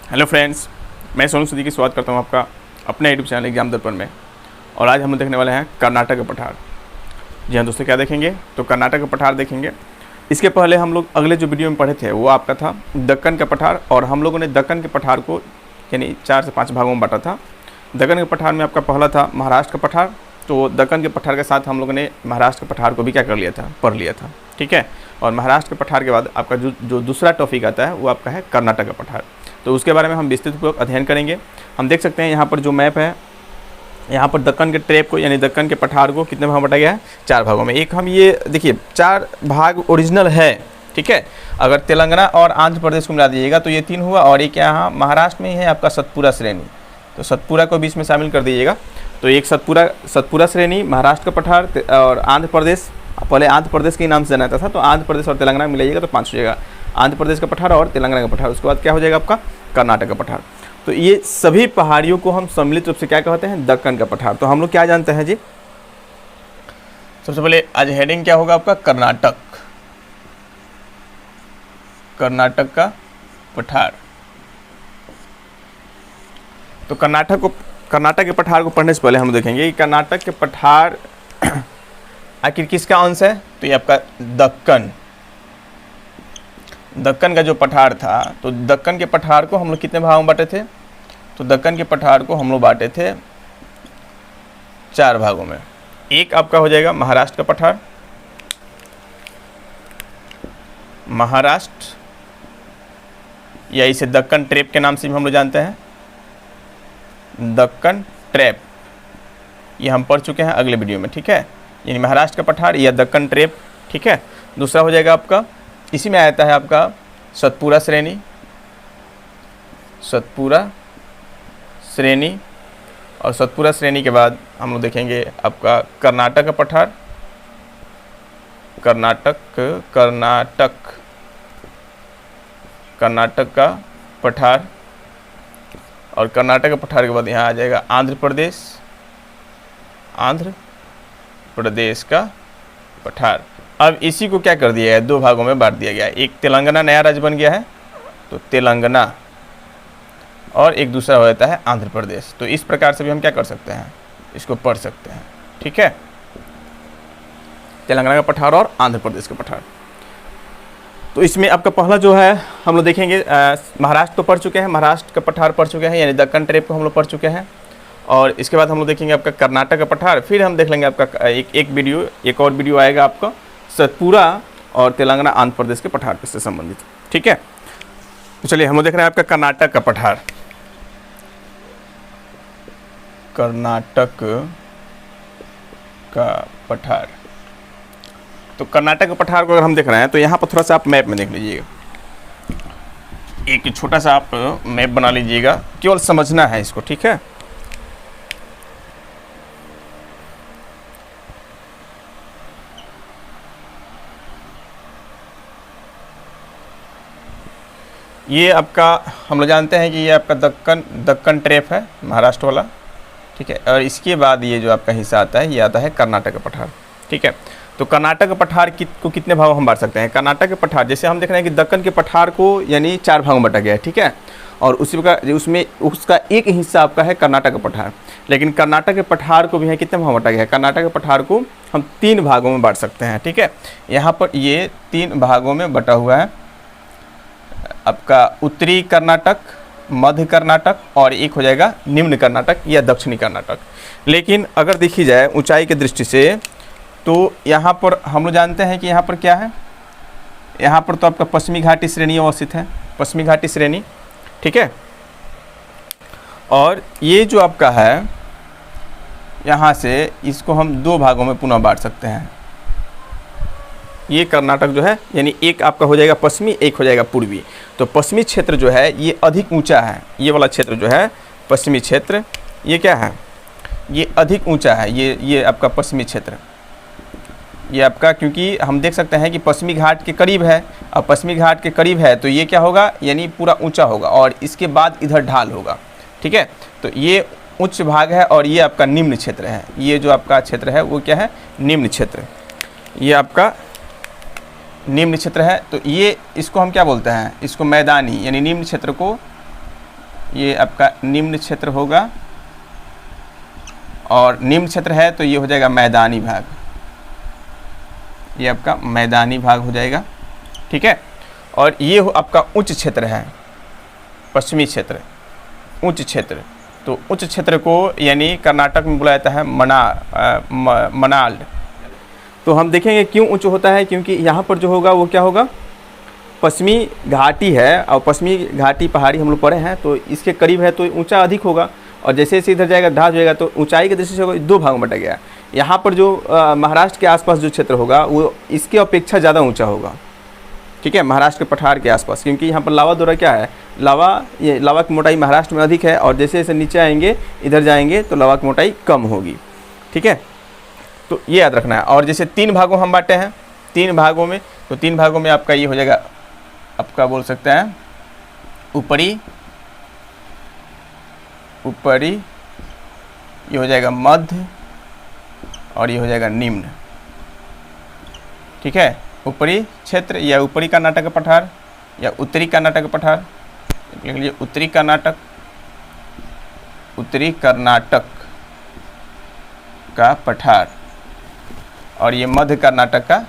Hello friends, मैं सोनू सिद्दीकी स्वागत करता हूं आपका अपने यूट्यूब चैनल एग्जाम दर्पण में। और आज हम देखने वाले हैं कर्नाटक का पठार। जी हाँ दोस्तों, क्या देखेंगे तो कर्नाटक का पठार देखेंगे। इसके पहले हम लोग अगले जो वीडियो में पढ़े थे वो आपका था दक्कन का पठार, और हम लोगों ने दक्कन के पठार को यानी 4 से 5 भागों में बांटा था। दक्कन के पठार में आपका पहला था महाराष्ट्र का पठार, तो दक्कन के पठार के साथ हम लोगों ने महाराष्ट्र के पठार को भी क्या कर लिया था, पढ़ लिया था। ठीक है, और महाराष्ट्र के पठार के बाद आपका जो दूसरा टॉपिक आता है वो आपका है कर्नाटक का पठार। तो उसके बारे में हम विस्तृतपूर्वक अध्ययन करेंगे। हम देख सकते हैं यहाँ पर जो मैप है, यहाँ पर दक्कन के ट्रेप को यानी दक्कन के पठार को कितने भाग बांटा गया है, 4 भागों में। एक हम ये देखिए 4 भाग ओरिजिनल है। ठीक है, अगर तेलंगाना और आंध्र प्रदेश को मिला दीजिएगा तो ये 3 हुआ, और एक यहाँ महाराष्ट्र में ही है आपका सतपुरा श्रेणी, तो सतपुरा को बीच में शामिल कर दीजिएगा। तो एक सतपुरा श्रेणी, महाराष्ट्र का पठार और आंध्र प्रदेश, पहले आंध्र प्रदेश के नाम से जाना जाता था, तो आंध्र प्रदेश और तेलंगाना मिलाइएगा तो 5 हो जाएगा। आंध्र प्रदेश का पठार और तेलंगाना का पठार, उसके बाद क्या हो जाएगा आपका कर्नाटक का पठार। तो ये सभी पहाड़ियों को हम सम्मिलित रूप से क्या कहते हैं, दक्कन का पठार। तो हम लोग क्या जानते हैं जी, सबसे पहले आज हेडिंग क्या होगा आपका, कर्नाटक का पठार। तो कर्नाटक के पठार को पढ़ने से पहले हम देखेंगे कि कर्नाटक के पठार आखिर किसका अंश है। तो ये आपका दक्कन का जो पठार था, तो दक्कन के पठार को हम लोग कितने भागों में बांटे थे, तो दक्कन के पठार को हम लोग बांटे थे 4 भागों में। एक आपका हो जाएगा महाराष्ट्र का पठार, महाराष्ट्र या इसे दक्कन ट्रेप के नाम से भी हम लोग जानते हैं, दक्कन ट्रेप, ये हम पढ़ चुके हैं अगले वीडियो में। ठीक है, यानी महाराष्ट्र का पठार या दक्कन ट्रेप। ठीक है, दूसरा हो जाएगा आपका, इसी में आता है आपका सतपुरा श्रेणी, और सतपुरा श्रेणी के बाद हम लोग देखेंगे आपका कर्नाटक का पठार, कर्नाटक का पठार, और कर्नाटक का पठार के बाद यहाँ आ जाएगा आंध्र प्रदेश का पठार। अब इसी को क्या कर दिया है, 2 भागों में बांट दिया गया है। एक तेलंगाना नया राज्य बन गया है, तो तेलंगाना, और एक दूसरा हो जाता है आंध्र प्रदेश। तो इस प्रकार से भी हम क्या कर सकते हैं, इसको पढ़ सकते हैं। ठीक है, तेलंगाना का पठार और आंध्र प्रदेश का पठार। तो इसमें आपका पहला जो है हम लोग देखेंगे, महाराष्ट्र तो पढ़ चुके हैं, महाराष्ट्र का पठार पढ़ चुके हैं, यानी दक्कन ट्रेप को हम लोग पढ़ चुके हैं। और इसके बाद हम लोग देखेंगे आपका कर्नाटक का पठार। फिर हम देख लेंगे आपका एक और वीडियो आएगा आपका सतपुरा और तेलंगाना आंध्र प्रदेश के पठार से संबंधित। ठीक है, तो चलिए हम लोग देख रहे हैं आपका कर्नाटक का पठार। कर्नाटक का पठार, तो कर्नाटक के पठार को अगर हम देख रहे हैं तो यहाँ पर थोड़ा सा आप मैप में देख लीजिएगा, एक छोटा सा आप मैप बना लीजिएगा, केवल समझना है इसको। ठीक है, ये आपका हम लोग जानते हैं कि ये आपका दक्कन ट्रेप है, महाराष्ट्र वाला। ठीक है, और इसके बाद ये जो आपका हिस्सा आता है ये आता है कर्नाटक का पठार। ठीक है, तो कर्नाटक पठार को कितने भागों हम बांट सकते हैं। कर्नाटक के पठार जैसे हम देख रहे हैं कि दक्कन के पठार को यानी 4 भागों में बांटा गया है। ठीक है, और उसी प्रकार उसमें उसका एक हिस्सा आपका है कर्नाटक का पठार, लेकिन कर्नाटक के पठार को भी है कितने भागों में बांटा गया है, कर्नाटक के पठार को हम 3 भागों में बांट सकते हैं। ठीक है, यहाँ पर ये 3 भागों में बटा हुआ है, आपका उत्तरी कर्नाटक, मध्य कर्नाटक, और एक हो जाएगा निम्न कर्नाटक या दक्षिणी कर्नाटक। लेकिन अगर देखी जाए ऊंचाई की दृष्टि से तो यहाँ पर हम लोग जानते हैं कि यहाँ पर क्या है, यहाँ पर तो आपका पश्चिमी घाटी श्रेणी अवस्थित है, पश्चिमी घाटी श्रेणी। ठीक है, और ये जो आपका है यहाँ से इसको हम 2 भागों में पुनः बांट सकते हैं। ये कर्नाटक जो है यानी एक आपका हो जाएगा पश्चिमी, एक हो जाएगा पूर्वी। तो पश्चिमी क्षेत्र जो है ये अधिक ऊंचा है, ये वाला क्षेत्र जो है पश्चिमी क्षेत्र, ये क्या है, ये अधिक ऊंचा है। ये आपका पश्चिमी क्षेत्र, ये आपका, क्योंकि हम देख सकते हैं कि पश्चिमी घाट के करीब है, और पश्चिमी घाट के करीब है तो ये क्या होगा, यानी पूरा ऊंचा होगा, और इसके बाद इधर ढाल होगा। ठीक है, तो ये उच्च भाग है, और ये आपका निम्न क्षेत्र है। ये जो आपका क्षेत्र है वो क्या है, निम्न क्षेत्र, ये आपका निम्न क्षेत्र है। तो ये इसको हम क्या बोलते हैं, इसको मैदानी, यानी निम्न क्षेत्र को ये आपका निम्न क्षेत्र होगा, और निम्न क्षेत्र है तो ये हो जाएगा मैदानी भाग, ये आपका मैदानी भाग हो जाएगा, ठीक है। और ये आपका उच्च क्षेत्र है, पश्चिमी क्षेत्र, उच्च क्षेत्र। तो उच्च क्षेत्र को यानी कर्नाटक में बोला जाता है मनाल्ड। तो हम देखेंगे क्यों उच्च होता है, क्योंकि यहाँ पर जो होगा वो क्या होगा, पश्चिमी घाटी है, और पश्चिमी घाटी पहाड़ी हम लोग पढ़े हैं, तो इसके करीब है तो ऊंचा अधिक होगा, और जैसे जैसे इधर जाएगा ढाल जाएगा तो ऊंचाई की दृष्टि से होगा, 2 भागों में बटा गया। यहाँ पर जो महाराष्ट्र के आसपास जो क्षेत्र होगा वो इसके अपेक्षा ज़्यादा ऊंचा होगा, ठीक है, महाराष्ट्र के पठार के आसपास, क्योंकि यहाँ पर लावा द्वारा क्या है, ये लावा की मोटाई महाराष्ट्र में अधिक है, और जैसे जैसे नीचे आएंगे इधर जाएंगे तो लावा की मोटाई कम होगी, ठीक है। तो ये याद रखना है। और जैसे 3 भागों हम बांटे हैं, 3 भागों में, तो 3 भागों में आपका ये हो जाएगा, आपका बोल सकते हैं ऊपरी, ये हो जाएगा मध्य, और ये हो जाएगा निम्न, ठीक है। ऊपरी क्षेत्र या ऊपरी कर्नाटक का पठार या उत्तरी कर्नाटक का पठार, लिख लीजिए उत्तरी कर्नाटक का पठार, और ये मध्य कर्नाटक का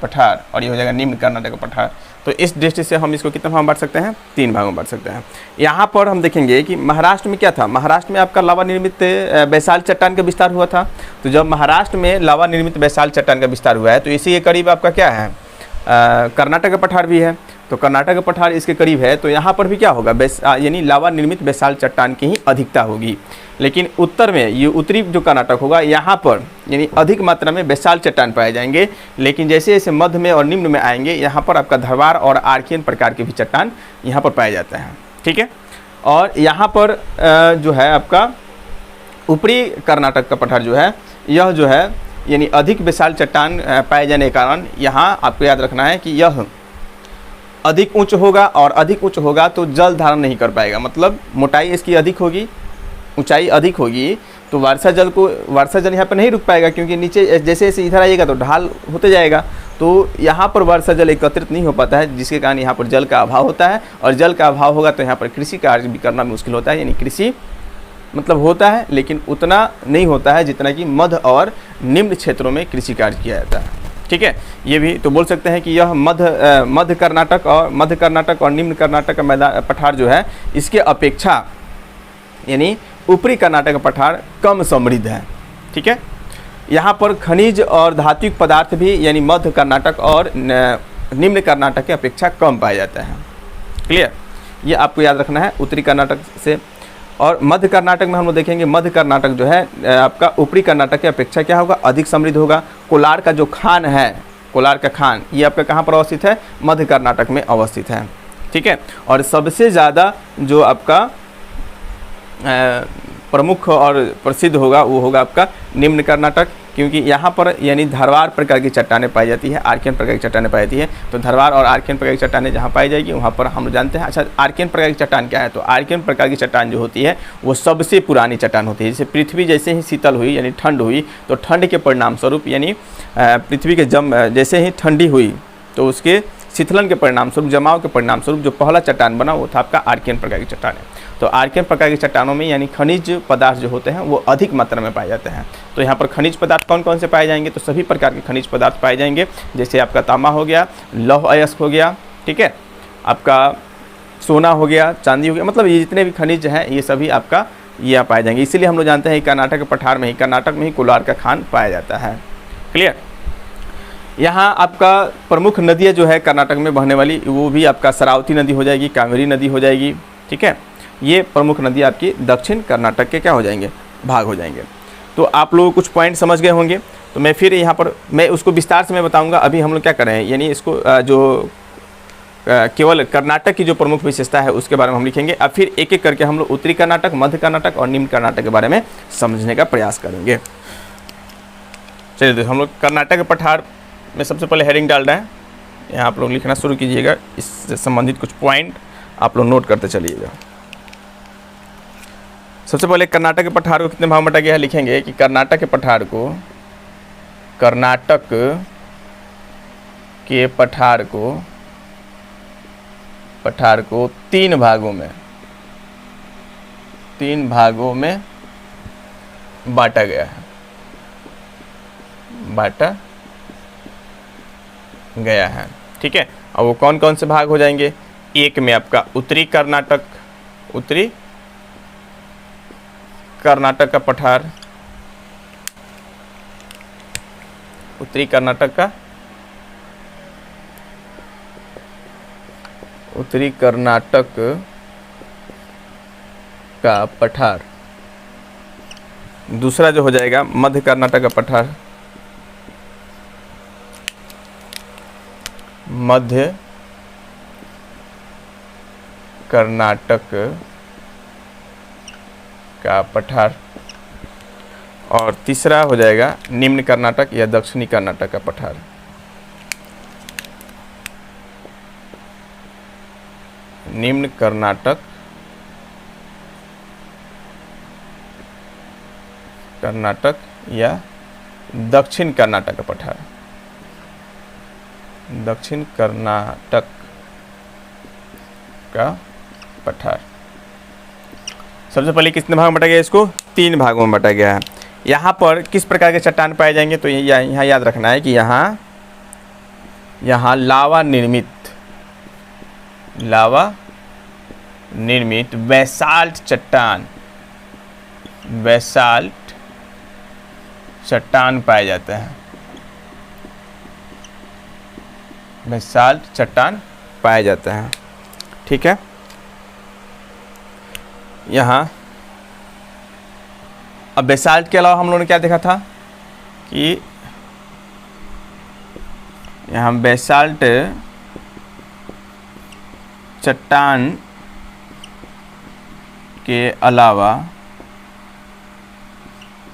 पठार, और ये हो जाएगा निम्न कर्नाटक का पठार। तो इस दृष्टि से हम इसको कितना भाग बांट सकते हैं, 3 भागों में बांट सकते हैं। यहाँ पर हम देखेंगे कि महाराष्ट्र में क्या था, महाराष्ट्र में आपका लावा निर्मित बैसाल्ट चट्टान का विस्तार हुआ था। तो जब महाराष्ट्र में लावा निर्मित बैसाल्ट चट्टान का विस्तार हुआ है तो इसी के करीब आपका क्या है, कर्नाटक का पठार भी है। तो कर्नाटक का पठार इसके करीब है, तो यहाँ पर भी क्या होगा, यानी लावा निर्मित बैसाल्ट चट्टान की ही अधिकता होगी। लेकिन उत्तर में ये उत्तरी जो कर्नाटक होगा, यहाँ पर यानी अधिक मात्रा में बैसाल्ट चट्टान पाए जाएंगे। लेकिन जैसे जैसे मध्य में और निम्न में आएंगे, यहाँ पर आपका धरवार और आर्कियन प्रकार के भी चट्टान यहाँ पर पाए जाते हैं, ठीक है। और यहाँ पर जो है आपका ऊपरी कर्नाटक का पठार जो है, यह जो है यानी अधिक बैसाल्ट चट्टान पाए जाने के कारण यहाँ आपको याद रखना है कि यह अधिक उच्च होगा, और अधिक उच्च होगा तो जल धारण नहीं कर पाएगा, मतलब मोटाई इसकी अधिक होगी, ऊंचाई अधिक होगी, तो वर्षा जल यहाँ पर नहीं रुक पाएगा, क्योंकि नीचे जैसे जैसे इधर आइएगा तो ढाल होते जाएगा, तो यहाँ पर वर्षा जल एकत्रित नहीं हो पाता है, जिसके कारण यहाँ पर जल का अभाव होता है। और जल का अभाव होगा तो यहाँ पर कृषि कार्य भी करना मुश्किल होता है, यानी कृषि मतलब होता है लेकिन उतना नहीं होता है जितना कि मध्य और निम्न क्षेत्रों में कृषि कार्य किया जाता है, ठीक है। ये भी तो बोल सकते हैं कि यह मध्य कर्नाटक और निम्न कर्नाटक का मैदान पठार जो है, इसके अपेक्षा यानी ऊपरी कर्नाटक का पठार कम समृद्ध है, ठीक है। यहाँ पर खनिज और धात्विक पदार्थ भी यानी मध्य कर्नाटक और निम्न कर्नाटक की अपेक्षा कम पाया जाता है, क्लियर। ये आपको याद रखना है उत्तरी कर्नाटक से। और मध्य कर्नाटक में हम लोग देखेंगे, मध्य कर्नाटक जो है आपका ऊपरी कर्नाटक की अपेक्षा क्या होगा, अधिक समृद्ध होगा। कोलार का जो खान है, कोलार का खान, ये आपका कहाँ पर अवस्थित है, मध्य कर्नाटक में अवस्थित है, ठीक है। और सबसे ज़्यादा जो आपका प्रमुख और प्रसिद्ध होगा वो होगा आपका निम्न कर्नाटक, क्योंकि यहाँ पर यानी धरवार प्रकार की चट्टानें पाई जाती है, आर्कियन प्रकार की चट्टानें पाई जाती है। तो धरवार और आर्कियन प्रकार की चट्टानें जहाँ पाई जाएगी वहाँ पर हम जानते हैं। अच्छा, आर्कियन प्रकार की चट्टान क्या है, तो आर्कियन प्रकार की चट्टान जो होती है वो सबसे पुरानी चट्टान होती है। जैसे पृथ्वी जैसे ही शीतल हुई यानी ठंड हुई, तो ठंड के परिणाम स्वरूप यानी पृथ्वी के जैसे ही ठंडी हुई तो उसके शीतलन के परिणाम स्वरूप, जमाव के परिणाम स्वरूप जो पहला चट्टान बना वो था आपका आर्कियन प्रकार की चट्टान है। तो आर्कियन प्रकार की चट्टानों में यानी खनिज पदार्थ जो होते हैं वो अधिक मात्रा में पाए जाते हैं। तो यहाँ पर खनिज पदार्थ कौन कौन से पाए जाएंगे, तो सभी प्रकार के खनिज पदार्थ पाए जाएंगे, जैसे आपका तांबा हो गया, लौह अयस्क हो गया, ठीक है, आपका सोना हो गया, चांदी हो गया, मतलब ये जितने भी खनिज हैं ये सभी आपका ये पाए जाएंगे। इसीलिए हम लोग जानते हैं कर्नाटक के पठार में ही, कर्नाटक में ही कोलार का खान पाया जाता है, क्लियर। यहाँ आपका प्रमुख नदियाँ जो है कर्नाटक में बहने वाली, वो भी आपका शरावती नदी हो जाएगी, कावेरी नदी हो जाएगी, ठीक है। ये प्रमुख नदी आपकी दक्षिण कर्नाटक के क्या हो जाएंगे, भाग हो जाएंगे। तो आप लोग कुछ पॉइंट समझ गए होंगे। तो मैं फिर यहाँ पर मैं उसको विस्तार से मैं बताऊँगा। अभी हम लोग क्या कर रहे हैं, यानी इसको जो केवल कर्नाटक की जो प्रमुख विशेषता है उसके बारे में हम लिखेंगे। अब फिर एक एक करके हम लोग उत्तरी कर्नाटक, मध्य कर्नाटक और निम्न कर्नाटक के बारे में समझने का प्रयास करेंगे। चलिए तो हम लोग कर्नाटक के पठार में सबसे पहले हेडिंग डाल रहे हैं, यहाँ आप लोग लिखना शुरू कीजिएगा। इससे संबंधित कुछ पॉइंट आप लोग नोट करते चलिएगा। सबसे पहले कर्नाटक के पठार को कितने भाग में बांटा गया है, लिखेंगे कि कर्नाटक के पठार पठार को 3 भागों में 3 भागों में बांटा गया है, बांटा गया है। ठीक है, और वो कौन कौन से भाग हो जाएंगे? एक में आपका उत्तरी कर्नाटक, उत्तरी कर्नाटक का पठार, उत्तरी कर्नाटक का, उत्तरी कर्नाटक का पठार। दूसरा जो हो जाएगा मध्य कर्नाटक का पठार, मध्य कर्नाटक का पठार। और तीसरा हो जाएगा निम्न कर्नाटक या दक्षिणी कर्नाटक का पठार। निम्न कर्नाटक, कर्नाटक या दक्षिण कर्नाटक का पठार, दक्षिण कर्नाटक का पठार। सबसे पहले कितने भाग में बांटा गया? इसको 3 भागों में बांटा गया है। यहाँ पर किस प्रकार के चट्टान पाए जाएंगे? तो यहाँ याद रखना है कि यहाँ लावा निर्मित बेसाल्ट चट्टान, बेसाल्ट चट्टान पाए जाते हैं, बेसाल्ट चट्टान पाए जाते हैं। ठीक है, यहाँ अब बेसाल्ट के अलावा हम लोगों ने क्या देखा था कि यहाँ बेसाल्ट चट्टान के अलावा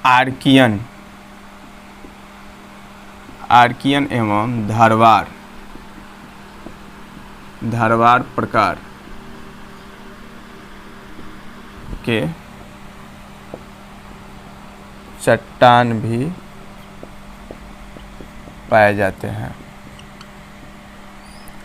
आर्कियन, आर्कियन एवं धारवार, धारवार प्रकार के चट्टान भी पाए जाते हैं।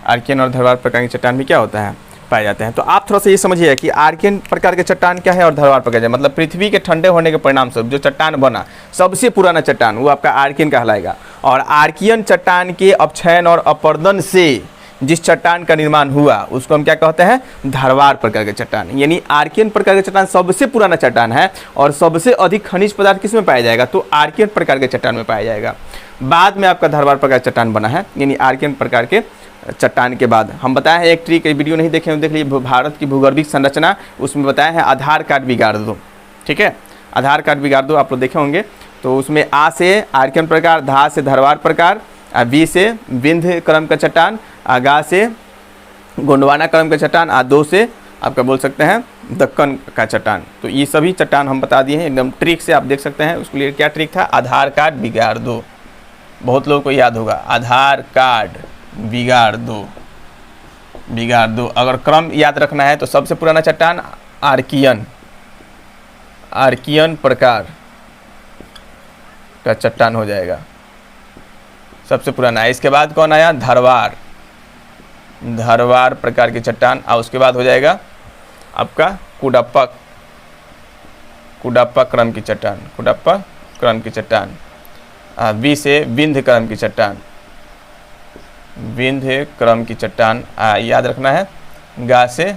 आर्कियन और धारवार प्रकार के चट्टान भी क्या होता है? पाए जाते हैं। तो आप थोड़ा सा ये समझिए कि आर्कियन प्रकार के चट्टान क्या है और धारवार प्रकार, मतलब पृथ्वी के ठंडे होने के परिणाम स्वरूप जो चट्टान बना, सबसे पुराना चट्टान, वो आपका आर्कियन कहलाएगा। और आर्कियन चट्टान के अपक्षयन और अपर्दन से जिस चट्टान का निर्माण हुआ उसको हम क्या कहते हैं? धारवार प्रकार के चट्टान। यानी आर्कियन प्रकार के चट्टान सबसे पुराना चट्टान है और सबसे अधिक खनिज पदार्थ किस में पाया जाएगा? तो आर्कियन प्रकार के चट्टान में पाया जाएगा। बाद में आपका धारवार प्रकार चट्टान बना है, यानी आर्कियन प्रकार के चट्टान के बाद। हम बताए हैं एक ट्रिक, वीडियो नहीं देखे देख लीजिए, भारत की भूगर्भिक संरचना, उसमें बताया है आधार कार्ड बिगाड़ दो। ठीक है, आधार कार्ड बिगाड़ दो, आप लोग देखे होंगे। तो उसमें आ से आर्कियन प्रकार, धा से धारवार प्रकार, बी से विंध्य क्रम का चट्टान, गा से गोंडवाना क्रम का चट्टान, दो से आपका बोल सकते हैं दक्कन का चट्टान। तो ये सभी चट्टान हम बता दिए हैं, एकदम ट्रिक से आप देख सकते हैं। उसके लिए क्या ट्रिक था? आधार कार्ड बिगाड़ दो। बहुत लोगों को याद होगा, आधार कार्ड बिगाड़ दो, बिगाड़ दो। अगर क्रम याद रखना है तो सबसे पुराना चट्टान आर्कियन, आर्कियन प्रकार का चट्टान हो जाएगा, सबसे पुराना है। इसके बाद कौन आया? धारवार, धारवार प्रकार के चट्टान। और उसके बाद हो जाएगा आपका कुडप्पा, कुडप्पा क्रम की चट्टान, कुडप्पा क्रम की चट्टान। बी से विंध्य क्रम की चट्टान, विंध्य क्रम की चट्टान याद रखना है। गा से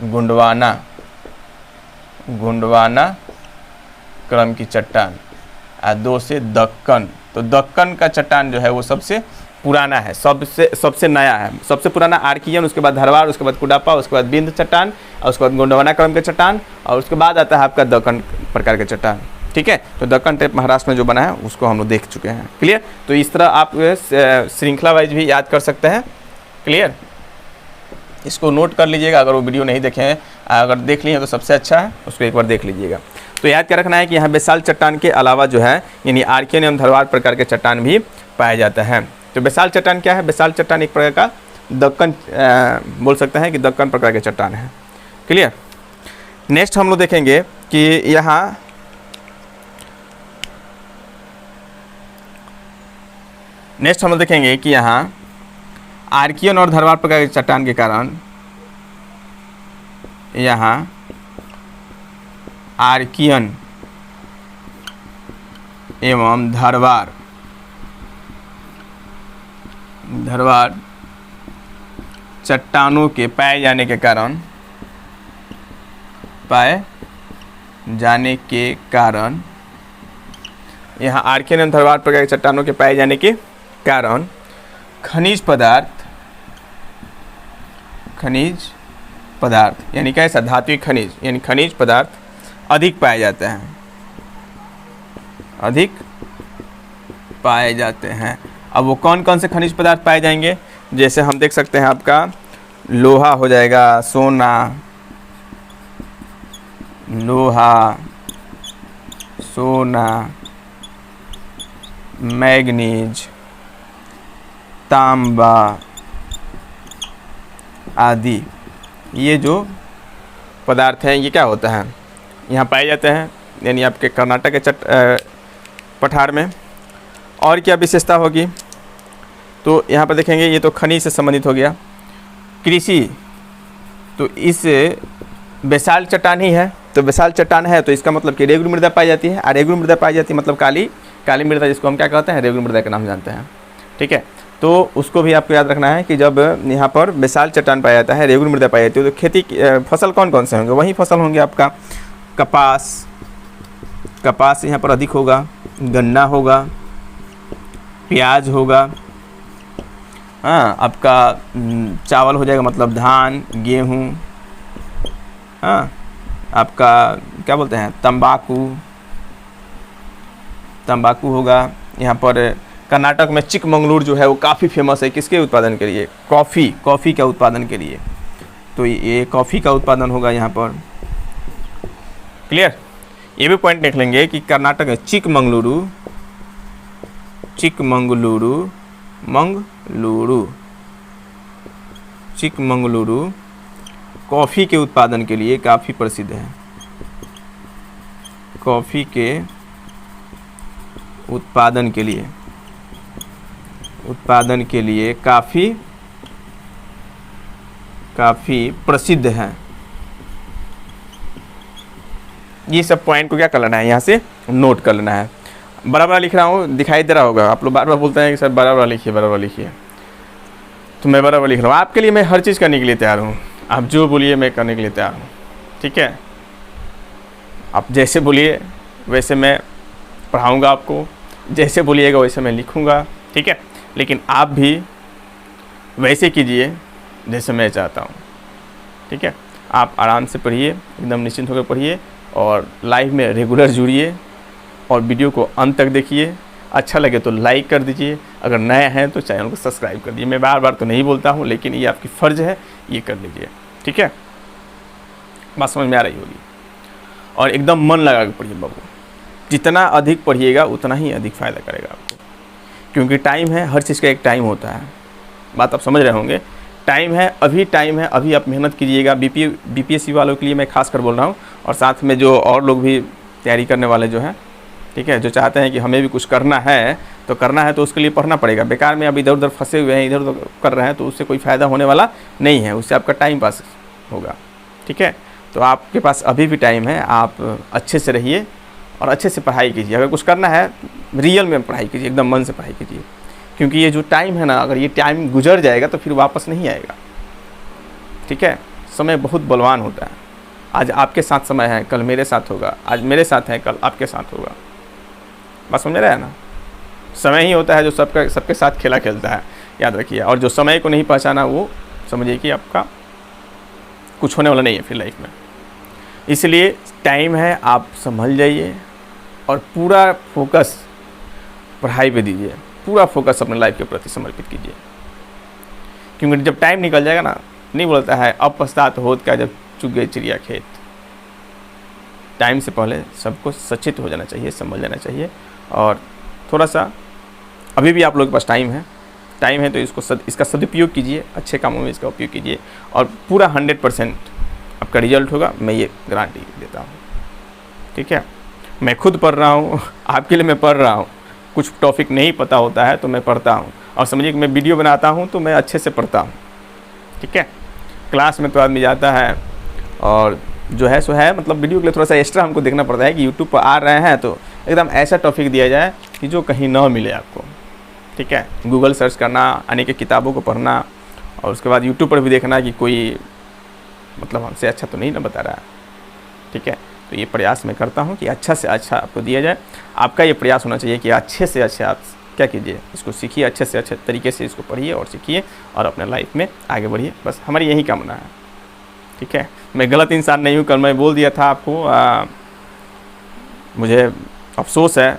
गुंडवाना, गुंडवाना क्रम की चट्टान। दो से दक्कन। तो दक्कन का चट्टान जो है वो सबसे पुराना है, सबसे नया है। सबसे पुराना आर्कियन, उसके बाद धारवार, उसके बाद कुडप्पा, उसके बाद विंध्य चट्टान, और उसके बाद गोंडवाना क्रम के चट्टान, और उसके बाद आता है आपका दक्कन प्रकार के चट्टान। ठीक है, तो दक्कन टाइप महाराष्ट्र में जो बना है उसको हम लोग देख चुके हैं। क्लियर? तो इस तरह आप श्रृंखला वाइज भी याद कर सकते हैं। क्लियर? इसको नोट कर लीजिएगा, अगर वो वीडियो नहीं देखे हैं, अगर देख लिए तो सबसे अच्छा है, उसको एक बार देख लीजिएगा। तो याद क्या रखना है कि यहाँ बेसाल्ट चट्टान के अलावा जो है यानी आर्कियन एवं धारवार प्रकार के चट्टान भी पाए जाते हैं। तो बेसाल्ट चट्टान क्या है? बेसाल्ट चट्टान एक प्रकार का दक्कन बोल सकते हैं कि दक्कन प्रकार के चट्टान है। क्लियर? नेक्स्ट हम लोग देखेंगे कि यहाँ आर्कियन और धारवार प्रकार के चट्टान के कारण यहाँ आर्कियन एवं धारवाड़ चट्टानों के पाए जाने के कारण यहाँ आर्कियन एवं धारवाड़ प्रकार के चट्टानों के पाए जाने के कारण खनिज पदार्थ यानी कैसा धात्विक खनिज यानी खनिज पदार्थ अधिक पाए जाते हैं। अब वो कौन कौन से खनिज पदार्थ पाए जाएंगे, जैसे हम देख सकते हैं आपका लोहा हो जाएगा, सोना, मैग्नीज, तांबा आदि। ये जो पदार्थ हैं ये क्या होता है, यहाँ पाए जाते हैं यानी आपके कर्नाटक के पठार में। और क्या विशेषता होगी, तो यहाँ पर देखेंगे ये तो खनिज से संबंधित हो गया। कृषि, तो इस बेसाल्ट चट्टान ही है, तो बेसाल्ट चट्टान है तो इसका मतलब कि रेगुलर मृदा पाई जाती है, और रेगुलर मृदा पाई जाती है मतलब काली मृदा, जिसको हम क्या कहते हैं, रेगुलर मृदा के नाम जानते हैं। ठीक है, तो उसको भी आपको याद रखना है कि जब यहाँ पर बेसाल्ट चट्टान पाया जाता है, रेगुलर मृदा पाई जाती है, तो खेती फसल कौन कौन से होंगे, वही फसल होंगे आपका कपास यहाँ पर अधिक होगा, गन्ना होगा, प्याज होगा, हाँ आपका चावल हो जाएगा मतलब धान, गेहूँ, हाँ आपका क्या बोलते हैं तंबाकू होगा। यहाँ पर कर्नाटक में चिकमंगलूर जो है वो काफ़ी फेमस है, किसके उत्पादन के लिए, कॉफ़ी का उत्पादन के लिए, तो ये कॉफ़ी का उत्पादन होगा यहाँ पर। क्लियर, ये भी पॉइंट देख लेंगे कि कर्नाटक में चिकमंगलुरु कॉफ़ी के उत्पादन के लिए काफ़ी प्रसिद्ध है, कॉफ़ी के उत्पादन के लिए काफ़ी प्रसिद्ध है। ये सब पॉइंट को क्या कर लेना है, यहाँ से नोट कर लेना है। बड़ा बड़ा लिख रहा हूँ, दिखाई दे रहा होगा, आप लोग बार बार बोलते हैं कि सर बड़ा बड़ा लिखिए, तो मैं बड़ा बड़ा लिख रहा हूँ। आपके लिए मैं हर चीज़ करने के लिए तैयार हूँ, आप जो बोलिए मैं करने के लिए तैयार हूँ। ठीक है, आप जैसे बोलिए वैसे मैं पढ़ाऊँगा आपको, जैसे बोलिएगा वैसे मैं लिखूँगा। ठीक है, लेकिन आप भी वैसे कीजिए जैसे मैं चाहता हूँ। ठीक है, आप आराम से पढ़िए, एकदम निश्चिंत होकर पढ़िए, और लाइव में रेगुलर जुड़िए, और वीडियो को अंत तक देखिए। अच्छा लगे तो लाइक कर दीजिए, अगर नए हैं तो चैनल को सब्सक्राइब कर दीजिए। मैं बार बार तो नहीं बोलता हूँ, लेकिन ये आपकी फ़र्ज़ है, ये कर लीजिए। ठीक है, बात समझ में आ रही होगी। और एकदम मन लगा के पढ़िए बाबू, जितना अधिक पढ़िएगा उतना ही अधिक फ़ायदा करेगा आपको, क्योंकि टाइम है, हर चीज़ का एक टाइम होता है। बात आप समझ रहे होंगे, टाइम है, अभी आप मेहनत कीजिएगा। बीपीएससी वालों के लिए मैं खास कर बोल रहा हूँ, और साथ में जो और लोग भी तैयारी करने वाले जो हैं, ठीक है, जो चाहते हैं कि हमें भी कुछ करना है तो उसके लिए पढ़ना पड़ेगा। बेकार में अब इधर उधर फंसे हुए हैं, इधर उधर कर रहे हैं, तो उससे कोई फ़ायदा होने वाला नहीं है, उससे आपका टाइम पास होगा। ठीक है, तो आपके पास अभी भी टाइम है, आप अच्छे से रहिए और अच्छे से पढ़ाई कीजिए। अगर कुछ करना है रियल में पढ़ाई कीजिए, एकदम मन से पढ़ाई कीजिए, क्योंकि ये जो टाइम है ना, अगर ये टाइम गुजर जाएगा तो फिर वापस नहीं आएगा। ठीक है, समय बहुत बलवान होता है। आज आपके साथ समय है, कल मेरे साथ होगा, आज मेरे साथ है, कल आपके साथ होगा। बस समझ रहे हैं ना, समय ही होता है जो सबके साथ खेला खेलता है, याद रखिए। और जो समय को नहीं पहचाना वो समझिए कि आपका कुछ होने वाला नहीं है फिर लाइफ में। इसलिए टाइम है, आप संभल जाइए और पूरा फोकस पढ़ाई पे दीजिए, पूरा फोकस अपने लाइफ के प्रति समर्पित कीजिए, क्योंकि जब टाइम निकल जाएगा ना, नहीं बोलता है अब पछतात होत क्या जब चुग गई चिड़िया खेत। टाइम से पहले सबको सचेत हो जाना चाहिए, समझ जाना चाहिए। और थोड़ा सा अभी भी आप लोगों के पास टाइम है तो इसका सदुपयोग कीजिए, अच्छे कामों में इसका उपयोग कीजिए, और पूरा 100% आपका रिजल्ट होगा, मैं ये गारंटी देता हूँ। ठीक है, मैं खुद पढ़ रहा हूँ, आपके लिए मैं पढ़ रहा हूँ। कुछ टॉपिक नहीं पता होता है तो मैं पढ़ता हूँ, और समझिए कि मैं वीडियो बनाता हूँ तो मैं अच्छे से पढ़ता हूँ। ठीक है, क्लास में तो आदमी जाता है और जो है सो है, मतलब वीडियो के लिए थोड़ा सा एक्स्ट्रा हमको देखना पड़ता है कि यूट्यूब पर आ रहे हैं तो एकदम ऐसा टॉपिक दिया जाए कि जो कहीं ना मिले आपको, ठीक है। गूगल सर्च करना, अनेक किताबों को पढ़ना और उसके बाद यूट्यूब पर भी देखना कि कोई मतलब हमसे अच्छा तो नहीं ना बता रहा है, ठीक है। तो ये प्रयास मैं करता हूँ कि अच्छा से अच्छा आपको दिया जाए। आपका ये प्रयास होना चाहिए कि अच्छे से अच्छे आप क्या कीजिए, इसको सीखिए, अच्छे से अच्छे तरीके से इसको पढ़िए और सीखिए और अपने लाइफ में आगे बढ़िए। बस हमारी यही कामना है, ठीक है। मैं गलत इंसान नहीं हूँ, कल मैं बोल दिया था आपको, मुझे अफसोस है,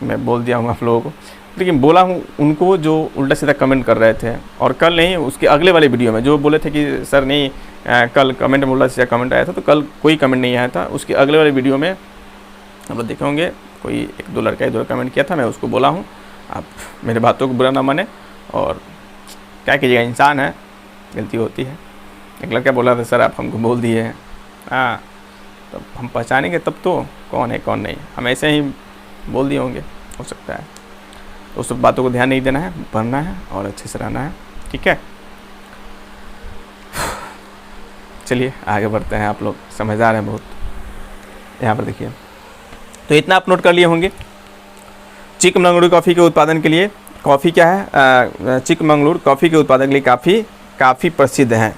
मैं बोल दिया हूँ आप लोगों को, लेकिन बोला हूँ उनको जो उल्टा सीधा कमेंट कर रहे थे। और कल नहीं, उसके अगले वाले वीडियो में जो बोले थे कि सर नहीं कल कमेंट में उल्टा सीधा कमेंट आया था, तो कल कोई कमेंट नहीं आया था। उसके अगले वाले वीडियो में आप लोग देखे होंगे, कोई एक दो लड़का इधर कमेंट किया था, मैं उसको बोला हूँ आप मेरे बातों को बुरा ना माने, और क्या कीजिएगा, इंसान है, गलती होती है। एक लड़का बोला था सर आप हमको बोल दिए हैं, हाँ तब हम पहचानेंगे तब तो कौन है कौन नहीं, हम ऐसे ही बोल दिए होंगे, हो सकता है। तो उस सब बातों को ध्यान नहीं देना है, पढ़ना है और अच्छे से रहना है, ठीक है। चलिए आगे बढ़ते हैं, आप लोग समझदार हैं बहुत। यहाँ पर देखिए, तो इतना आप नोट कर लिए होंगे। चिकमंगलुरु कॉफ़ी के उत्पादन के लिए, कॉफ़ी क्या है, चिकमंगलुरु कॉफ़ी के उत्पादन के लिए काफ़ी प्रसिद्ध हैं।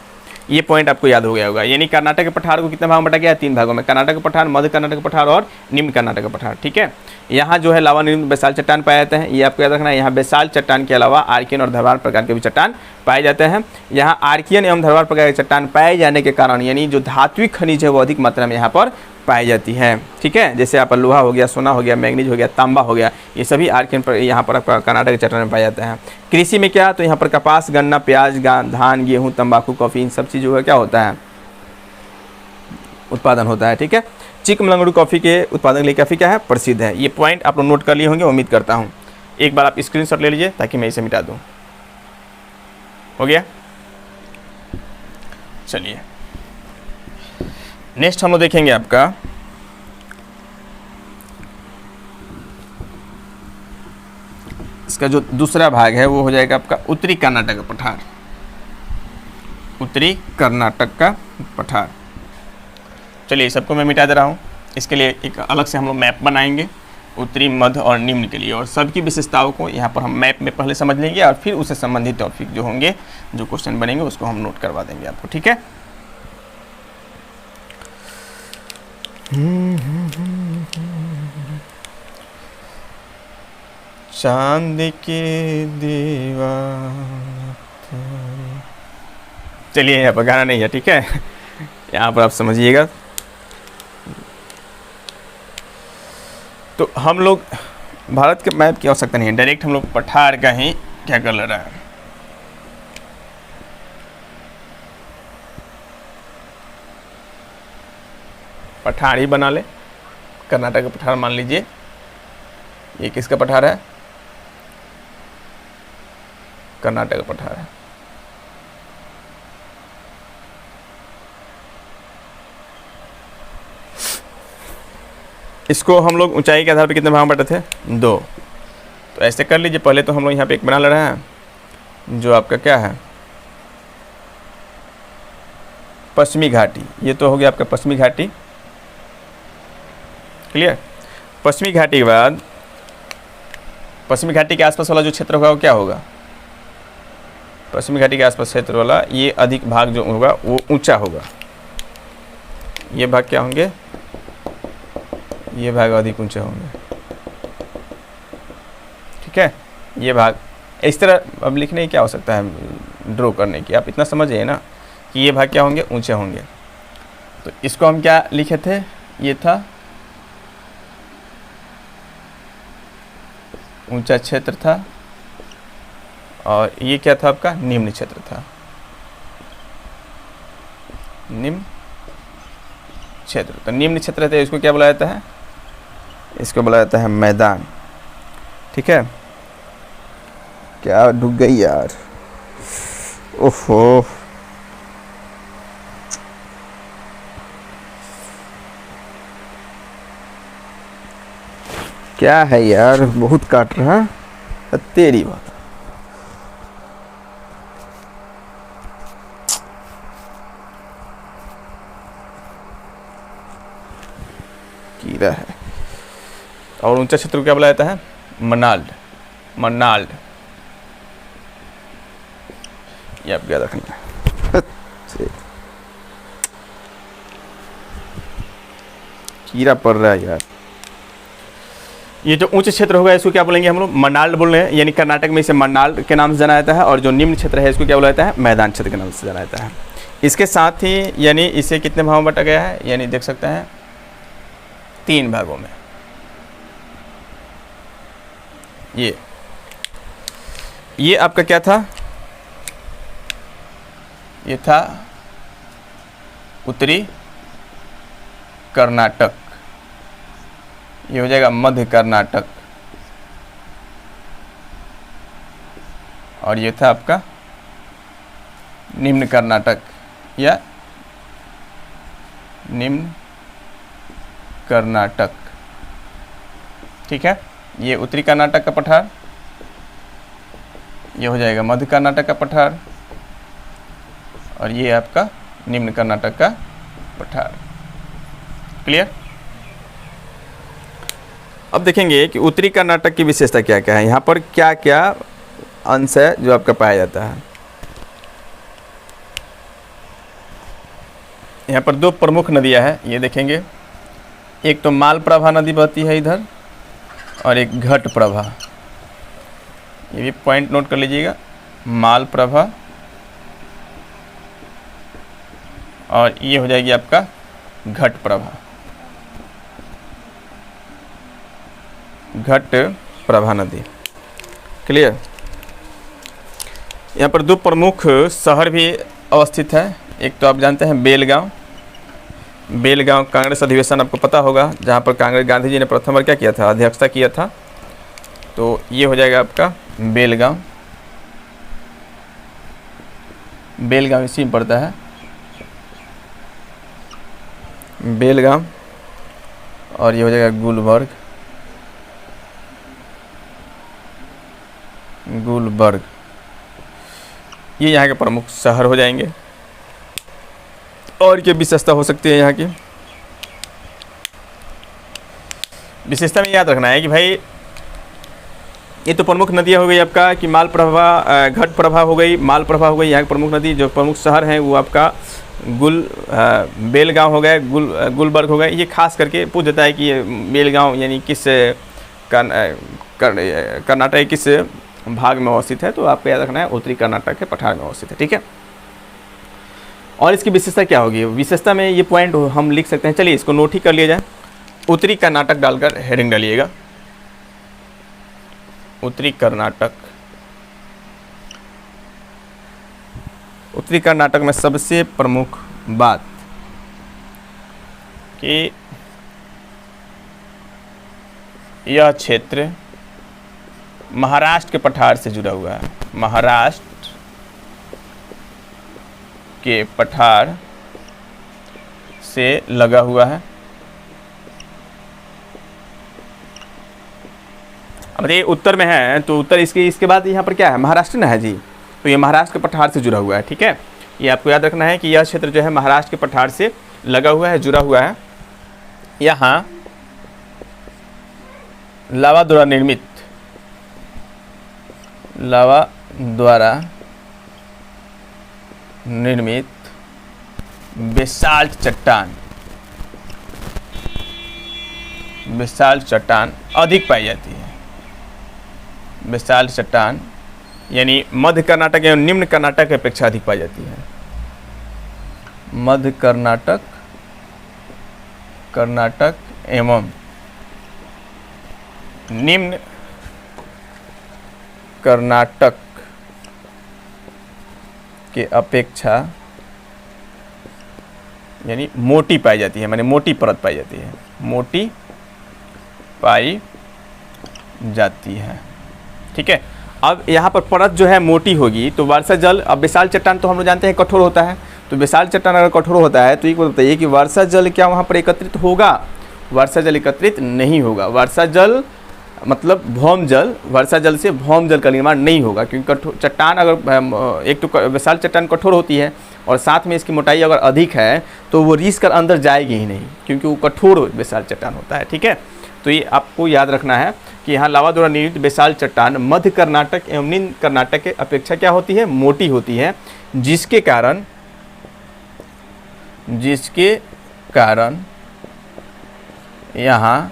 ये पॉइंट आपको याद हो गया होगा। यानी कर्नाटक के पठार को कितने भाग में बांटा गया है? 3 भागों में, कर्नाटक का पठार, मध्य कर्नाटक का पठार और निम्न कर्नाटक का पठार, ठीक है। यहाँ जो है लावा निर्मित बेसाल चट्टान पाए जाते हैं, ये आपको याद रखना है। यहाँ बेसाल चट्टान के अलावा आर्कियन और धरवार प्रकार के भी चट्टान पाए जाते हैं। यहाँ आर्कियन एवं धरवार प्रकार के चट्टान पाए जाने के कारण यानी जो धात्विक खनिज है वो अधिक मात्रा में यहाँ पर पाई जाती है, ठीक है। जैसे यहाँ पर लोहा हो गया, सोना हो गया, मैग्नीज हो गया, तांबा हो गया, ये सभी आर्कियन पर यहाँ पर आपका कर्नाटक के चट्टान में पाए जाते हैं। कृषि में क्या, तो यहाँ पर कपास, गन्ना, प्याज, धान, गेहूँ, तंबाकू, कॉफ़ी, इन सब चीज़ों का क्या होता है, उत्पादन होता है, ठीक है। चिकमंगलुरु कॉफ़ी के उत्पादन के लिए काफ़ी क्या है, प्रसिद्ध है। ये पॉइंट आप लोग नोट कर लिए होंगे, उम्मीद करता हूँ। एक बार आप स्क्रीनशॉट ले लीजिए ताकि मैं इसे मिटा दूँ। हो गया, चलिए नेक्स्ट हम लोग देखेंगे आपका इसका जो दूसरा भाग है वो हो जाएगा आपका उत्तरी कर्नाटक का पठार। उत्तरी कर्नाटक का पठार, चलिए सबको मैं मिटा दे रहा हूँ। इसके लिए एक अलग से हम लोग मैप बनाएंगे उत्तरी, मध्य और निम्न के लिए, और सबकी विशेषताओं को यहाँ पर हम मैप में पहले समझ लेंगे और फिर उससे संबंधित टॉपिक जो होंगे, जो क्वेश्चन बनेंगे उसको हम नोट करवा देंगे आपको, ठीक है। चांद के दीवार, चलिए यहाँ पर गाना नहीं है, ठीक है। यहाँ पर आप समझिएगा। तो हम लोग भारत के मैप की आवश्यकता नहीं है, डायरेक्ट हम लोग पठार का ही क्या कर ले रहा है, पठार ही बना ले। कर्नाटक का पठार मान लीजिए, ये किसका पठार है, कर्नाटक का पठार है। इसको हम लोग ऊंचाई के आधार पर कितने भाग में बांटे थे, 2। तो ऐसे कर लीजिए, पहले तो हम लोग यहाँ पे एक बना ले रहे हैं जो आपका क्या है, पश्चिमी घाटी। ये तो हो गया आपका पश्चिमी घाटी, क्लियर। पश्चिमी घाटी के बाद पश्चिमी घाटी के आसपास वाला जो क्षेत्र होगा वो क्या होगा, पश्चिमी घाटी के आसपास क्षेत्र वाला ये अधिक भाग जो होगा वो ऊंचा होगा। ये भाग क्या होंगे, ये भाग अधिक ऊंचे होंगे, ठीक है। ये भाग इस तरह अब लिखने की क्या हो सकता है, ड्रॉ करने की, आप इतना समझिए ना कि ये भाग क्या होंगे, ऊंचे होंगे। तो इसको हम क्या लिखे थे, ये था ऊंचा क्षेत्र था और ये क्या था आपका, निम्न क्षेत्र था, निम्न क्षेत्र। तो निम्न क्षेत्र है, इसको क्या बुलाया जाता है, इसको बुलाया जाता है मैदान, ठीक है। क्या डूब गई यार, ओहो। क्या है यार, बहुत काट रहा है तेरी बात। कीरा है। और ऊंचा क्षेत्र को क्या बोला जाता है? मनाल्ड। मनाल्ड, ये आप याद रखना। कीड़ा पड़ रहा है यार। ये जो उच्च क्षेत्र होगा इसको क्या बोलेंगे हम लोग? मनाल्ड बोल रहे हैं, यानी कर्नाटक में इसे मनाल्ड के नाम से जाना जाता है। और जो निम्न क्षेत्र है इसको क्या बोला जाता है? मैदान क्षेत्र के नाम से जाना जाता है। इसके साथ ही यानी इसे कितने भागों में बांटा गया है? यानी देख सकते हैं 3 भागों में। ये आपका क्या था? ये था उत्तरी कर्नाटक, ये हो जाएगा मध्य कर्नाटक, और ये था आपका निम्न कर्नाटक या निम्न कर्नाटक। ठीक है, ये उत्तरी कर्नाटक का पठार, ये हो जाएगा मध्य कर्नाटक का पठार, और ये आपका निम्न कर्नाटक का पठार। क्लियर? अब देखेंगे कि उत्तरी कर्नाटक की विशेषता क्या क्या है, यहाँ पर क्या क्या अंश है जो आपका पाया जाता है। यहाँ पर 2 प्रमुख नदियाँ हैं, ये देखेंगे। एक तो मालप्रभा नदी बहती है इधर, और एक घटप्रभा। ये भी पॉइंट नोट कर लीजिएगा, मालप्रभा, और ये हो जाएगी आपका घटप्रभा। घटप्रभा नदी। क्लियर? यहाँ पर 2 प्रमुख शहर भी अवस्थित है। एक तो आप जानते हैं बेलगांव। बेलगांव कांग्रेस अधिवेशन आपको पता होगा, जहाँ पर कांग्रेस गांधी जी ने प्रथम बार क्या किया था? अध्यक्षता किया था। तो ये हो जाएगा आपका बेलगांव। बेलगांव इसी में पड़ता है, बेलगांव। और ये हो जाएगा गुलबर्ग। गुलबर्ग ये यहाँ के प्रमुख शहर हो जाएंगे। और क्या विशेषता हो सकती है यहाँ की? विशेषता में याद रखना है कि भाई ये तो प्रमुख नदियाँ हो गई आपका कि मालप्रभा, घटप्रभा हो गई, मालप्रभा हो गई यहाँ की प्रमुख नदी। जो प्रमुख शहर हैं वो आपका बेलगांव हो गए, गुलबर्ग हो गए। ये खास करके पूछ देता है कि ये बेलगांव यानी किस कर्नाटक किस भाग में अवस्थित है, तो आपको याद रखना है उत्तरी कर्नाटक के पठार में अवस्थित है। ठीक है, और इसकी विशेषता क्या होगी? विशेषता में ये पॉइंट हम लिख सकते हैं। चलिए इसको नोट ही कर लिया जाए। उत्तरी कर्नाटक डालकर हेडिंग डालिएगा, उत्तरी कर्नाटक। उत्तरी कर्नाटक में सबसे प्रमुख बात कि यह क्षेत्र महाराष्ट्र के पठार से जुड़ा हुआ है। महाराष्ट्र के पठार से लगा हुआ है। अब ये उत्तर में है, तो उत्तर इसके बाद यहाँ पर क्या है? महाराष्ट्र ना है जी, तो ये महाराष्ट्र के पठार से जुड़ा हुआ है। ठीक है, ये आपको याद रखना है कि यह क्षेत्र जो है महाराष्ट्र के पठार से लगा हुआ है, जुड़ा हुआ है। यहाँ लावा द्वारा निर्मित बेसाल्ट चट्टान अधिक पाई जाती है। बेसाल्ट चट्टान यानी मध्य कर्नाटक एवं निम्न कर्नाटक की अपेक्षा अधिक पाई जाती है। मध्य कर्नाटक एवं निम्न कर्नाटक के अपेक्षा यानी मोटी पाई जाती है, माने मोटी परत पाई जाती है, मोटी पाई जाती है। ठीक है, अब यहाँ पर परत जो है मोटी होगी तो वर्षा जल, अब बेसाल्ट चट्टान तो हम लोग जानते हैं कठोर होता है, तो बेसाल्ट चट्टान अगर कठोर होता है तो ये बताइए कि वर्षा जल क्या वहाँ पर एकत्रित होगा? वर्षा जल एकत्रित नहीं होगा। वर्षा जल मतलब भौम जल, वर्षा जल से भौम जल का निर्माण नहीं होगा, क्योंकि कठोर चट्टान अगर एक तो विशाल चट्टान कठोर होती है और साथ में इसकी मोटाई अगर अधिक है तो वो रिस कर अंदर जाएगी ही नहीं, क्योंकि वो कठोर विशाल चट्टान होता है। ठीक है, तो ये आपको याद रखना है कि यहाँ लावा द्वारा निर्मित विशाल चट्टान मध्य कर्नाटक एवं निम्न कर्नाटक के अपेक्षा क्या होती है, मोटी होती है, जिसके कारण यहाँ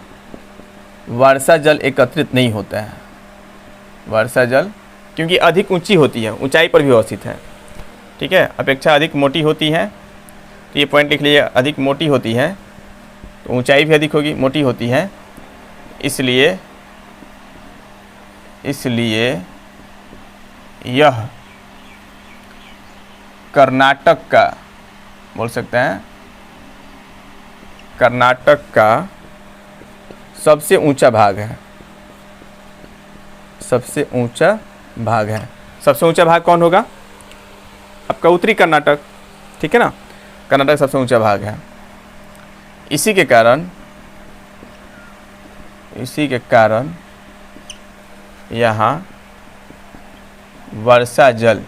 वर्षा जल एकत्रित नहीं होता है। वर्षा जल क्योंकि अधिक ऊंची होती है, ऊंचाई पर भी अवस्थित है। ठीक है, अपेक्षा अधिक मोटी होती है, तो ये पॉइंट लिख लीजिए, अधिक मोटी होती है तो ऊंचाई भी अधिक होगी, मोटी होती है, इसलिए यह कर्नाटक का, बोल सकते हैं कर्नाटक का सबसे ऊंचा भाग है। सबसे ऊंचा भाग है। सबसे ऊंचा भाग कौन होगा? आपका उत्तरी कर्नाटक। ठीक है ना, कर्नाटक सबसे ऊंचा भाग है। इसी के कारण यहाँ वर्षा जल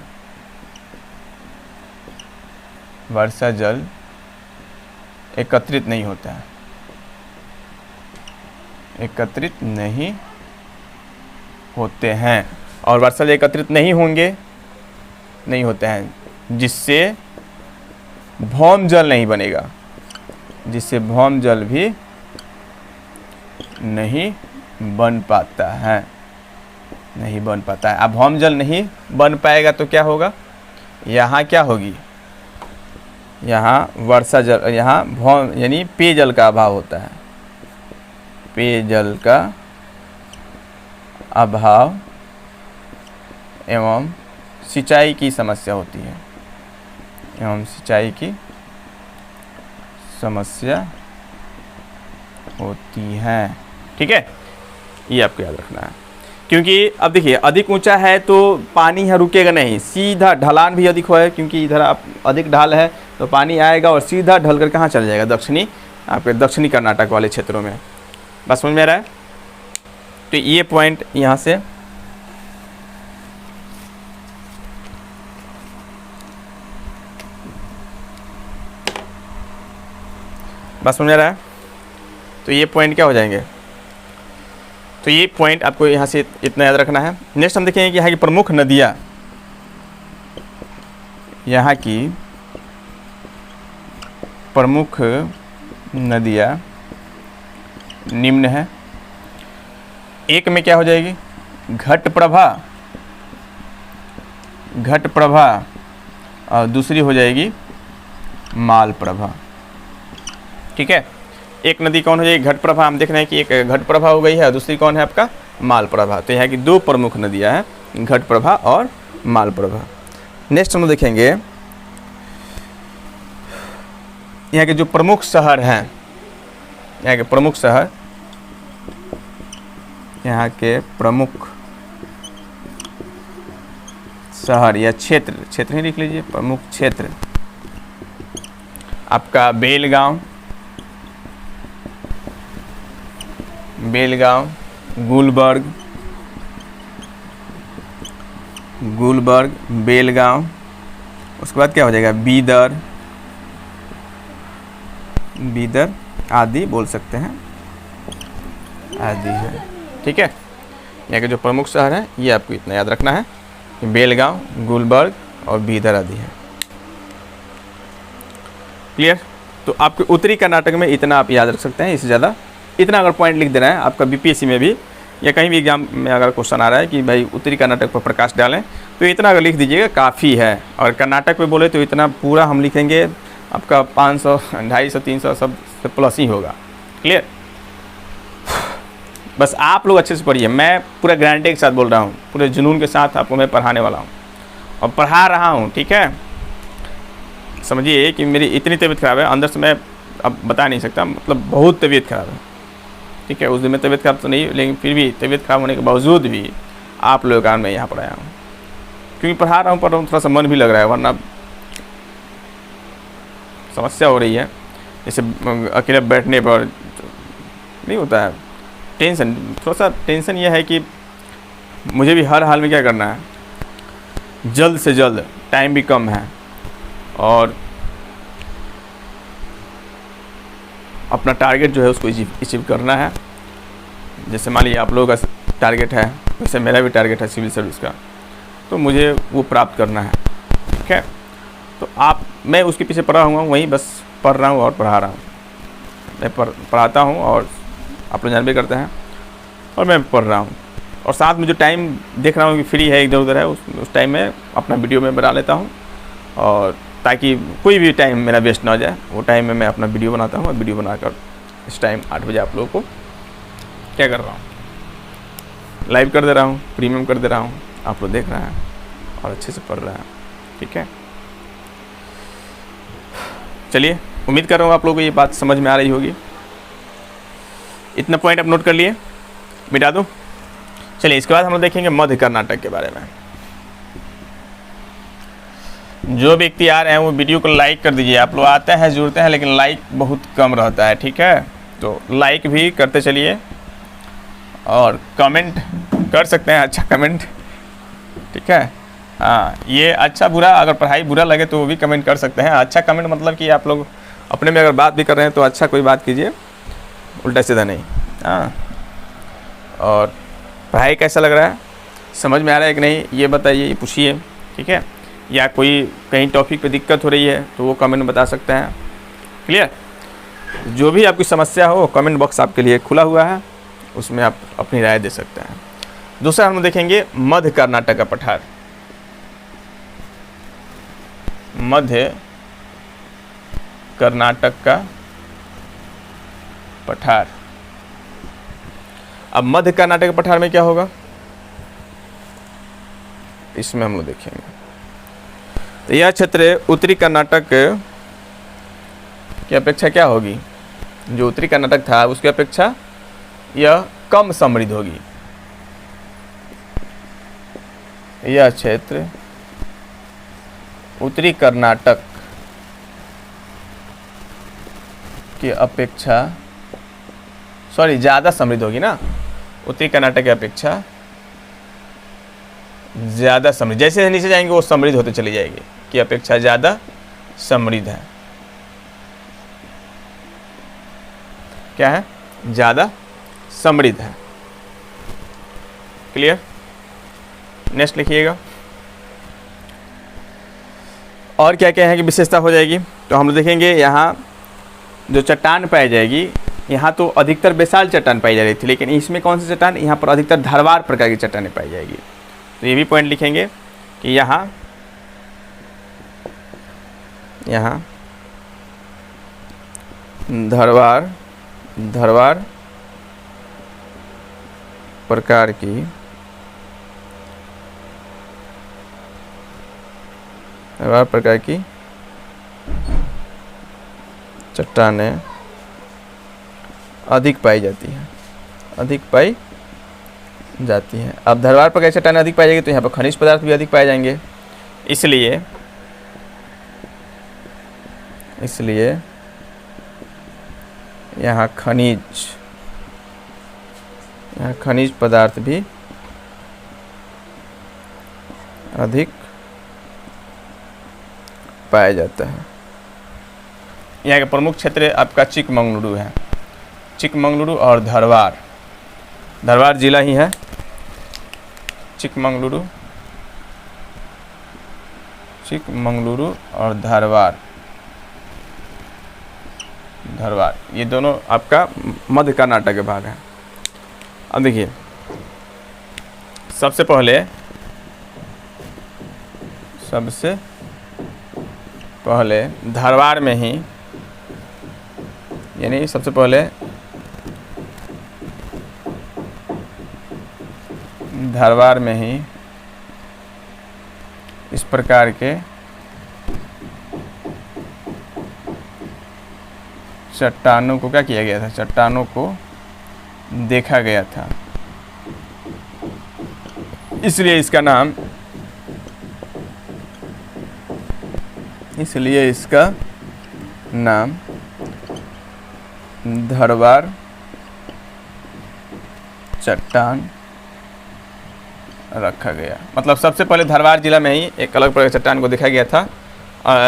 एकत्रित नहीं होता है, एकत्रित नहीं होते हैं, और वर्षा जल एकत्रित नहीं होते हैं, जिससे भौम जल नहीं बनेगा, जिससे भौम जल भी नहीं बन पाता है। अब भौम जल नहीं बन पाएगा तो क्या होगा? यहाँ क्या होगी? यहाँ वर्षा जल, यहाँ भौम यानी पेयजल का अभाव होता है। पेयजल का अभाव एवं सिंचाई की समस्या होती है, ठीक है, ये आपको याद रखना है। क्योंकि अब देखिए अधिक ऊंचा है तो पानी यहाँ रुकेगा नहीं, सीधा ढलान भी अधिक है, क्योंकि इधर आप अधिक ढाल है तो पानी आएगा और सीधा ढल कर कहाँ चल जाएगा? दक्षिणी कर्नाटक वाले क्षेत्रों में। बस समझ में आ रहा है? तो ये पॉइंट यहाँ से बस समझ में आ रहा है? तो ये पॉइंट क्या हो जाएंगे? तो ये पॉइंट आपको यहाँ से इतना याद रखना है। नेक्स्ट हम देखेंगे कि यहाँ की प्रमुख नदियाँ, यहाँ की प्रमुख नदियाँ निम्न है। एक में क्या हो जाएगी? घटप्रभा और दूसरी हो जाएगी मालप्रभा। ठीक है, एक नदी कौन हो जाएगी? घटप्रभा। हम देख रहे हैं कि एक घटप्रभा हो गई है और दूसरी कौन है आपका? मालप्रभा। तो यहाँ की दो प्रमुख नदियाँ हैं, घटप्रभा और मालप्रभा। नेक्स्ट हम देखेंगे यहाँ के जो प्रमुख शहर हैं, यहाँ के प्रमुख शहर या क्षेत्र ही लिख लीजिए, प्रमुख क्षेत्र आपका बेलगांव, गुलबर्ग, बेलगांव। उसके बाद क्या हो जाएगा? बीदर आदि बोल सकते हैं, आदि है। ठीक है, यहाँ के जो प्रमुख शहर हैं ये आपको इतना याद रखना है, बेलगांव, गुलबर्ग और बीदर आदि है। क्लियर? तो आपके उत्तरी कर्नाटक में इतना आप याद रख सकते हैं, इससे ज़्यादा इतना अगर पॉइंट लिख देना है आपका बीपीएससी में भी या कहीं भी एग्जाम में अगर क्वेश्चन आ रहा है कि भाई उत्तरी कर्नाटक पर प्रकाश डालें, तो इतना अगर लिख दीजिएगा काफ़ी है। और कर्नाटक पे बोले तो इतना पूरा हम लिखेंगे आपका 500, 250, 300 सब से प्लस ही होगा। क्लियर? बस आप लोग अच्छे से पढ़िए, मैं पूरा गारंटी के साथ बोल रहा हूँ, पूरे जुनून के साथ आपको मैं पढ़ाने वाला हूँ और पढ़ा रहा हूँ। ठीक है, समझिए कि मेरी इतनी तबीयत ख़राब है, अंदर से मैं अब बता नहीं सकता, मतलब बहुत तबीयत ख़राब है। ठीक है, उस दिन में तबीयत ख़राब तो नहीं, लेकिन फिर भी तबीयत ख़राब होने के बावजूद भी आप लोगों के कारण मैं यहाँ पर आया हूँ, क्योंकि पढ़ा रहा हूँ, थोड़ा सा मन भी लग रहा है, वरना समस्या हो रही है। जैसे अकेले बैठने पर नहीं होता है, टेंशन, थोड़ा सा टेंशन ये है कि मुझे भी हर हाल में क्या करना है, जल्द से जल्द, टाइम भी कम है और अपना टारगेट जो है उसको अचीव करना है। जैसे मान लीजिए आप लोगों का टारगेट है, वैसे मेरा भी टारगेट है सिविल सर्विस का, तो मुझे वो प्राप्त करना है। ठीक है, तो मैं उसके पीछे पढ़ा हुआ हूँ, वहीं बस पढ़ रहा हूँ और पढ़ा रहा हूँ। मैं पढ़ाता हूँ और आप लोग जान भी करते हैं, और मैं पढ़ रहा हूँ, और साथ में जो टाइम देख रहा हूँ कि फ्री है, इधर उधर है, उस टाइम में अपना वीडियो में बना लेता हूँ, और ताकि कोई भी टाइम मेरा वेस्ट ना हो जाए, वो टाइम में मैं अपना वीडियो बनाता हूँ। और वीडियो बनाकर इस टाइम 8 बजे आप लोगों को क्या कर रहा हूँ, लाइव कर दे रहा हूँ, प्रीमियम कर दे रहा हूँ, आप लोग देख रहे हैं और अच्छे से पढ़ रहे हैं। ठीक है, चलिए, उम्मीद कर रहा हूँ आप लोगों को ये बात समझ में आ रही होगी। इतना पॉइंट आप नोट कर लिए, मिटा दूँ? चलिए, इसके बाद हम लोग देखेंगे मध्य कर्नाटक के बारे में। जो व्यक्ति आ रहे हैं वो वीडियो को लाइक कर दीजिए। आप लोग आते हैं, जुड़ते हैं, लेकिन लाइक बहुत कम रहता है। ठीक है, तो लाइक भी करते चलिए और कमेंट कर सकते हैं, अच्छा कमेंट। ठीक है, हाँ, ये अच्छा बुरा, अगर पढ़ाई बुरा लगे तो वो भी कमेंट कर सकते हैं। अच्छा कमेंट मतलब कि आप लोग अपने में अगर बात भी कर रहे हैं तो अच्छा कोई बात कीजिए, उल्टा सीधा नहीं। हाँ, और पढ़ाई कैसा लग रहा है, समझ में आ रहा है कि नहीं, ये बताइए, ये पूछिए। ठीक है, या कोई कहीं टॉपिक पे दिक्कत हो रही है तो वो कमेंट में बता सकते हैं। क्लियर? जो भी आपकी समस्या हो, कमेंट बॉक्स आपके लिए खुला हुआ है, उसमें आप अपनी राय दे सकते हैं। दूसरा हम देखेंगे मध्य कर्नाटक का पठार। मध्य कर्नाटक का पठार। अब मध्य कर्नाटक के पठार में क्या होगा, इसमें हम लोग देखेंगे। तो यह क्षेत्र उत्तरी कर्नाटक की अपेक्षा क्या होगी, जो उत्तरी कर्नाटक था उसकी अपेक्षा यह कम समृद्ध होगी। यह क्षेत्र उत्तरी कर्नाटक की अपेक्षा, सॉरी, ज़्यादा समृद्ध होगी ना, उत्तरी कर्नाटक की अपेक्षा ज़्यादा समृद्ध। जैसे नीचे जाएंगे वो समृद्ध होते चली जाएगी, की अपेक्षा ज़्यादा समृद्ध है। क्या है? ज़्यादा समृद्ध है। क्लियर? नेक्स्ट लिखिएगा। और क्या क्या है कि विशेषता हो जाएगी, तो हम लोग देखेंगे यहाँ जो चट्टान पाई जाएगी, यहाँ तो अधिकतर बेसाल चट्टान पाई जा रही थी, लेकिन इसमें कौन सी चट्टान, यहाँ पर अधिकतर धारवार प्रकार की चट्टानें पाई जाएगी। तो ये भी पॉइंट लिखेंगे कि यहाँ धारवार प्रकार की चट्टानें अधिक पाई जाती हैं, अब धारवार प्रकार की चट्टानें अधिक पाई जाएगी तो यहाँ पर खनिज पदार्थ भी अधिक पाए जाएंगे। इसलिए यहाँ खनिज पदार्थ भी अधिक पाया जाता है। यहाँ के प्रमुख क्षेत्र आपका चिकमंगलुरु है, चिकमंगलुरु और धारवार जिला ही है, चिकमंगलुरु और धारवार, ये दोनों आपका मध्य कर्नाटक के भाग हैं। अब देखिए, सबसे पहले धारवार में ही, यानी सबसे पहले धारवार में ही इस प्रकार के चट्टानों को क्या किया गया था, चट्टानों को देखा गया था। इसलिए इसका नाम धारवार चट्टान रखा गया। मतलब सबसे पहले धरवार जिला में ही एक अलग प्रकार के चट्टान को दिखाया गया था,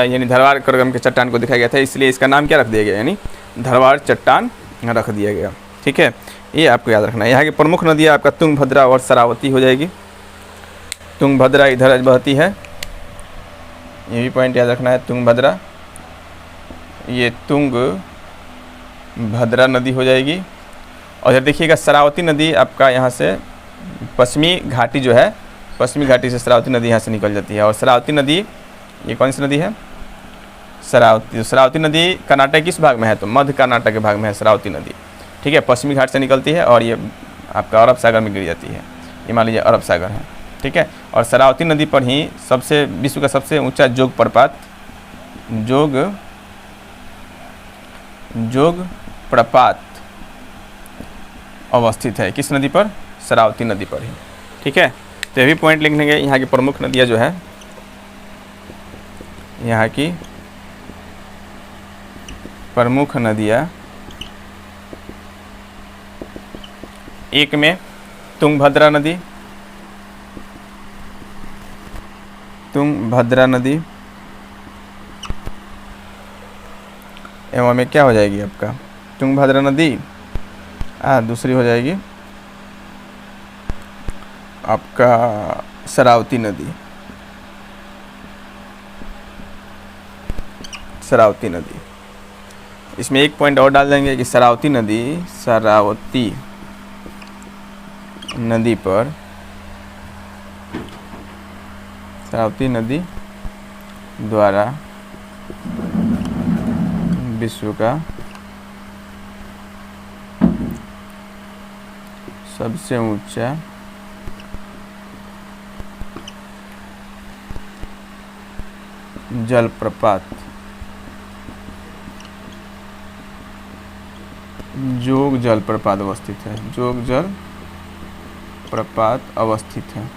यानी धरवार क्रम के चट्टान को दिखाया गया था, इसलिए इसका नाम क्या रख दिया गया, यानी धरवार चट्टान रख दिया गया। ठीक है, ये आपको याद रखना है। यहाँ की प्रमुख नदियाँ आपका तुंगभद्रा और शरावती हो जाएगी। तुंगभद्रा इधर बहती है, ये भी पॉइंट याद रखना है। तुंगभद्रा, ये तुंगभद्रा नदी हो जाएगी। और इधर देखिएगा शरावती नदी आपका यहाँ से पश्चिमी घाटी जो है, पश्चिमी घाटी से शरावती नदी यहाँ से निकल जाती है। और शरावती नदी ये कौन सी नदी है, शरावती। शरावती नदी कर्नाटक किस भाग में है, तो मध्य कर्नाटक के भाग में है शरावती नदी। ठीक है, पश्चिमी घाट से निकलती है और ये आपका अरब सागर में गिर जाती है, ये मान लीजिए अरब सागर है। ठीक है, और शरावती नदी पर ही सबसे विश्व का सबसे ऊंचा जोग प्रपात जोग प्रपात अवस्थित है। किस नदी पर, शरावती नदी पर ही। ठीक है, तो ये भी पॉइंट लिख लेंगे। यहाँ की प्रमुख नदियाँ जो है, यहाँ की प्रमुख नदियाँ, एक में तुंगभद्रा नदी, एवं में क्या हो जाएगी आपका तुंगभद्रा नदी, दूसरी हो जाएगी आपका शरावती नदी। शरावती नदी, इसमें एक पॉइंट और डाल देंगे कि शरावती नदी पर, शरावती नदी द्वारा विश्व का सबसे ऊंचा जलप्रपात जोग जलप्रपात अवस्थित है। जोग जलप्रपात अवस्थित है।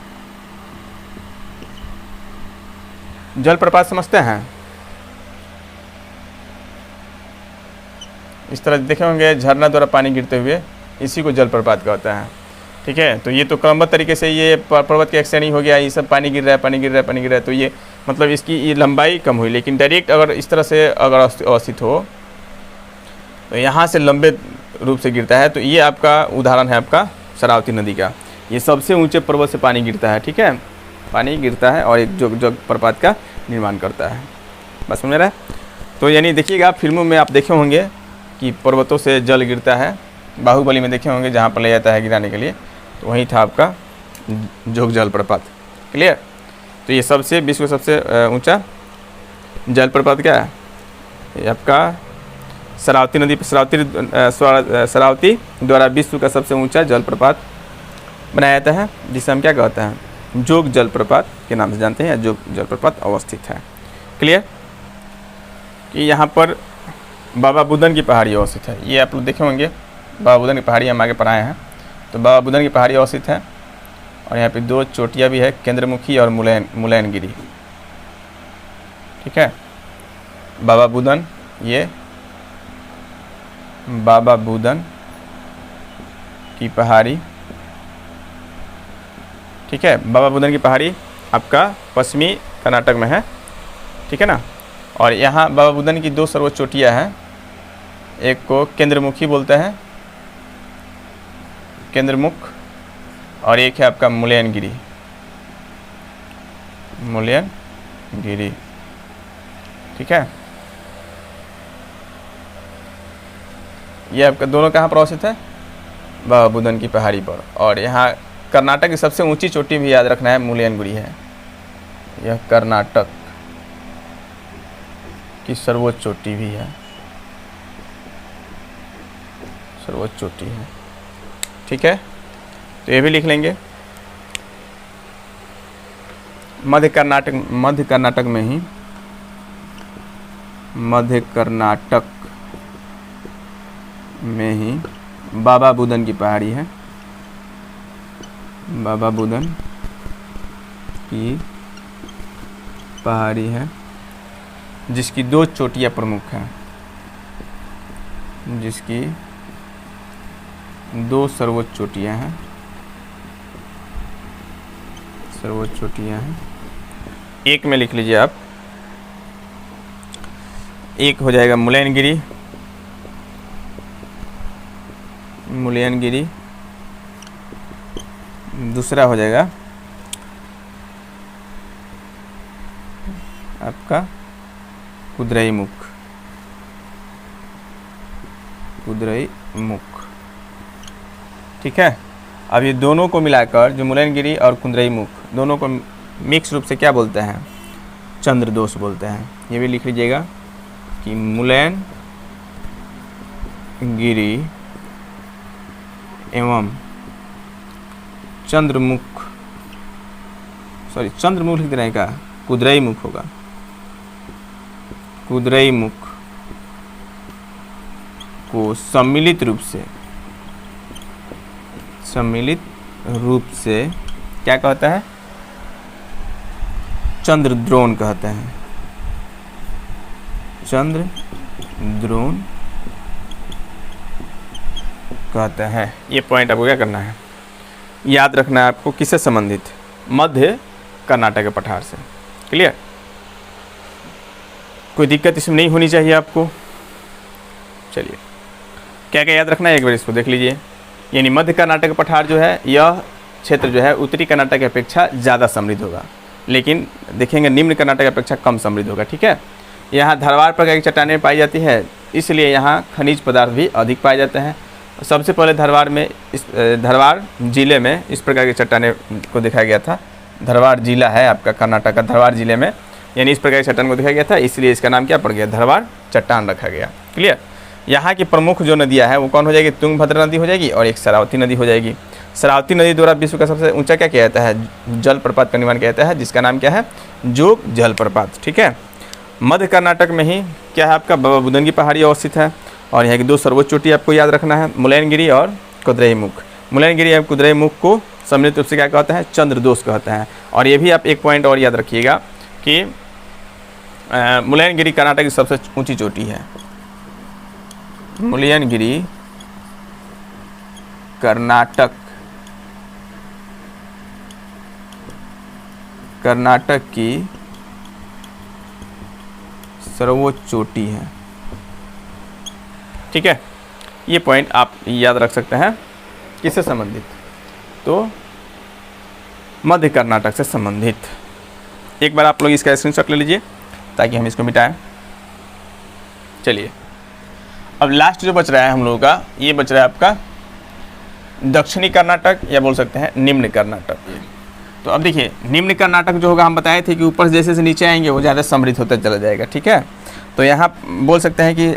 जलप्रपात समझते हैं, इस तरह देखे होंगे झरना द्वारा पानी गिरते हुए, इसी को जलप्रपात कहता है। ठीक है, तो ये तो क्रमबद्ध तरीके से ये पर्वत की एक श्रेणी हो गया, ये सब पानी गिर रहा है, पानी गिर रहा है, पानी गिर रहा है, तो ये मतलब इसकी ये लंबाई कम हुई। लेकिन डायरेक्ट अगर इस तरह से अगर अवस्थित हो तो यहाँ से लंबे रूप से गिरता है। तो ये आपका उदाहरण है आपका शरावती नदी का। ये सबसे ऊंचे पर्वत से पानी गिरता है। ठीक है, पानी गिरता है और एक जोग प्रपात का निर्माण करता है। बस समझ रहा है। तो यानी देखिएगा फिल्मों में आप देखे होंगे कि पर्वतों से जल गिरता है, बाहुबली में देखे होंगे जहाँ पर ले जाता है गिराने के लिए, तो वहीं था आपका जोग जलप्रपात। क्लियर। तो ये सबसे विश्व का सबसे ऊंचा जलप्रपात क्या है, ये आपका शरावती नदी, शरावती द्वारा विश्व का सबसे ऊंचा जलप्रपात बनाया जाता है, जिसे हम क्या कहते हैं, जोग जलप्रपात के नाम से जानते हैं, या जोग जलप्रपात अवस्थित है। क्लियर। कि यहाँ पर बाबा बुदन की पहाड़ी अवस्थित है। ये आप लोग देखे होंगे, बाबा बुदन की पहाड़ी हम आगे पढ़ाए हैं। तो बाबा बुदन की पहाड़ी अवस्थित है और यहाँ पे दो चोटियाँ भी है, केंद्रमुखी और मुलैनगिरी। ठीक है, बाबा बुदन, ये बाबा बुदन की पहाड़ी। ठीक है, बाबा बुदन की पहाड़ी आपका पश्चिमी कर्नाटक में है। ठीक है ना। और यहाँ बाबा बुदन की दो सर्वोच्च चोटियाँ हैं, एक को केंद्रमुखी बोलते हैं, केंद्रमुख, और एक है आपका मुलैनगिरी। मुलैनगिरी। ठीक है, ये आपका दोनों कहाँ पर अवस्थित है, बाबा बुदन की पहाड़ी पर। और यहाँ कर्नाटक की सबसे ऊंची चोटी भी याद रखना है, मुलैनगिरी है। यह कर्नाटक की सर्वोच्च चोटी भी है, सर्वोच्च चोटी है। ठीक है, तो ये भी लिख लेंगे। मध्य कर्नाटक में ही, मध्य कर्नाटक में ही बाबा बुदन की पहाड़ी है, बाबा बुदन की पहाड़ी है, जिसकी दो चोटियाँ प्रमुख हैं, जिसकी दो सर्वोच्च चोटियाँ हैं। सर्वोच्च चोटियाँ हैं। एक में लिख लीजिए आप, एक हो जाएगा मुलैनगिरी, मुलैनगिरी। दूसरा हो जाएगा आपका कुद्रेमुख, कुद्रेमुख। ठीक है। अब ये दोनों को मिलाकर जो मुलैनगिरी और कुद्रेमुख दोनों को मिक्स रूप से क्या बोलते हैं? चंद्रदोष बोलते हैं। ये भी लिख लीजिएगा कि मुलैनगिरी एवं चंद्रमुख, सॉरी चंद्रमुख लिख देना का, कुद्रेमुख होगा, कुद्रेमुख को सम्मिलित रूप से क्या कहता है? चंद्रद्रोण कहते हैं, चंद्रद्रोण कहते हैं। ये पॉइंट आपको क्या करना है, याद रखना है आपको। किससे संबंधित? मध्य कर्नाटक के पठार से। क्लियर? कोई दिक्कत इसमें नहीं होनी चाहिए आपको। चलिए, क्या क्या याद रखना है एक बार इसको देख लीजिए। यानी मध्य कर्नाटक पठार जो है, यह क्षेत्र जो है उत्तरी कर्नाटक की अपेक्षा ज़्यादा समृद्ध होगा, लेकिन देखेंगे निम्न कर्नाटक की अपेक्षा कम समृद्ध होगा। ठीक है। यहाँ धरवार प्रकार की चट्टानें पाई जाती है, इसलिए यहाँ खनिज पदार्थ भी अधिक पाए जाते हैं। सबसे पहले धरवार जिले में इस प्रकार की चट्टानें को दिखाया गया था। धरवार जिला है आपका कर्नाटक का, धरवार जिले में यानी इस प्रकार की चट्टान को दिखाया गया था, इसलिए इसका नाम क्या पड़ गया? धरवार चट्टान रखा गया। क्लियर? यहाँ की प्रमुख जो नदियाँ हैं वो कौन हो जाएगी? तुंगभद्रा नदी हो जाएगी और एक शरावती नदी हो जाएगी। शरावती नदी द्वारा विश्व का सबसे ऊंचा क्या किया जाता है? जलप्रपात का निर्माण किया जाता है, जिसका नाम क्या है? जोग जलप्रपात। ठीक है। मध्य कर्नाटक में ही क्या है आपका? बाबा बुदन की पहाड़ी अवस्थित है, और यहाँ की दो सर्वोच्च चोटी आपको याद रखना है, मुलैनगिरी और कुद्रेमुख। मुलैनगिरी और कुद्रेमुख को सम्मिलित रूप से क्या कहते हैं? चंद्रदोष कहते हैं। और ये भी आप एक पॉइंट और याद रखिएगा कि मुलैनगिरी कर्नाटक की सबसे ऊंची चोटी है। मुलैनगिरी कर्नाटक की सर्वोच्च चोटी है। ठीक है। ये पॉइंट आप याद रख सकते हैं। किससे संबंधित? तो मध्य कर्नाटक से संबंधित। एक बार आप लोग इसका स्क्रीनशॉट ले लीजिए ताकि हम इसको मिटाएं। चलिए, अब लास्ट जो बच रहा है हम लोगों का, ये बच रहा है आपका दक्षिणी कर्नाटक, या बोल सकते हैं निम्न कर्नाटक। तो अब देखिए, निम्न कर्नाटक जो होगा, हम बताए थे कि ऊपर जैसे जैसे नीचे आएंगे वो ज़्यादा समृद्ध होता चला जाएगा। ठीक है। तो यहाँ बोल सकते हैं कि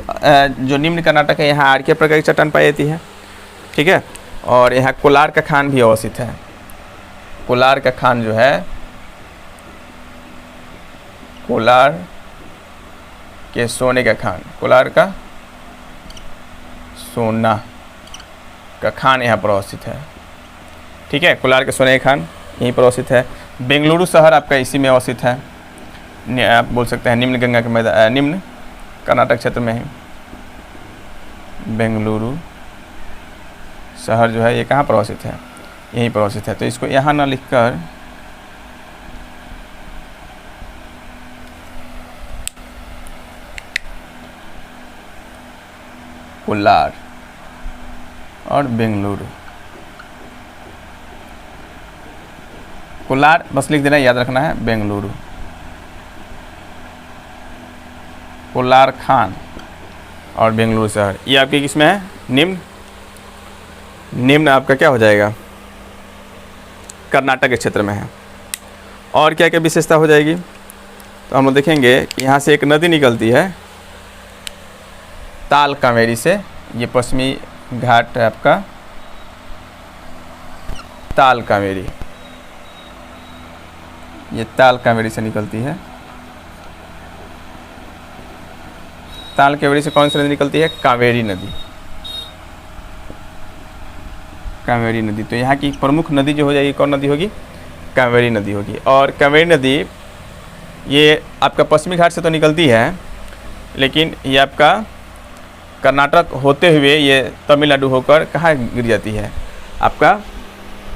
जो निम्न कर्नाटक है, यहाँ आर्किया प्रकार की चट्टान पाई जाती है। ठीक है। और यहाँ कोलार का खान भी अवस्थित है। कोलार का खान जो है, कोलार के सोने का खान, कोलार का सोना का खान यहाँ पर अवस्थित है। ठीक है। कोलार के सोने का खान यहीं पर अवस्थित है। बेंगलुरु शहर आपका इसी में अवस्थित है। आप बोल सकते हैं निम्न गंगा के मैदान, निम्न कर्नाटक क्षेत्र में ही बेंगलुरु शहर जो है ये कहाँ पर अवस्थित है? यहीं पर अवस्थित है। तो इसको यहाँ ना लिखकर कोलार और बेंगलुरु, कोलार बस लिख देना, याद रखना है बेंगलुरु, कोलार खान और बेंगलुरु शहर। ये आपके किसमें है? निम्न आपका क्या हो जाएगा? कर्नाटक के क्षेत्र में है। और क्या क्या विशेषता हो जाएगी? तो हम लोग देखेंगे कि यहाँ से एक नदी निकलती है ताल कावेरी से। ये पश्चिमी घाट है आपका ताल कावेरी, ये ताल कावेरी से निकलती है। ताल कावेरी से कौन सी नदी निकलती है? कावेरी नदी, कावेरी नदी। तो यहाँ की प्रमुख नदी जो हो जाएगी, कौन नदी होगी? कावेरी नदी होगी। और कावेरी नदी ये आपका पश्चिमी घाट से तो निकलती है, लेकिन ये आपका कर्नाटक होते हुए ये तमिलनाडु होकर कहाँ गिर जाती है? आपका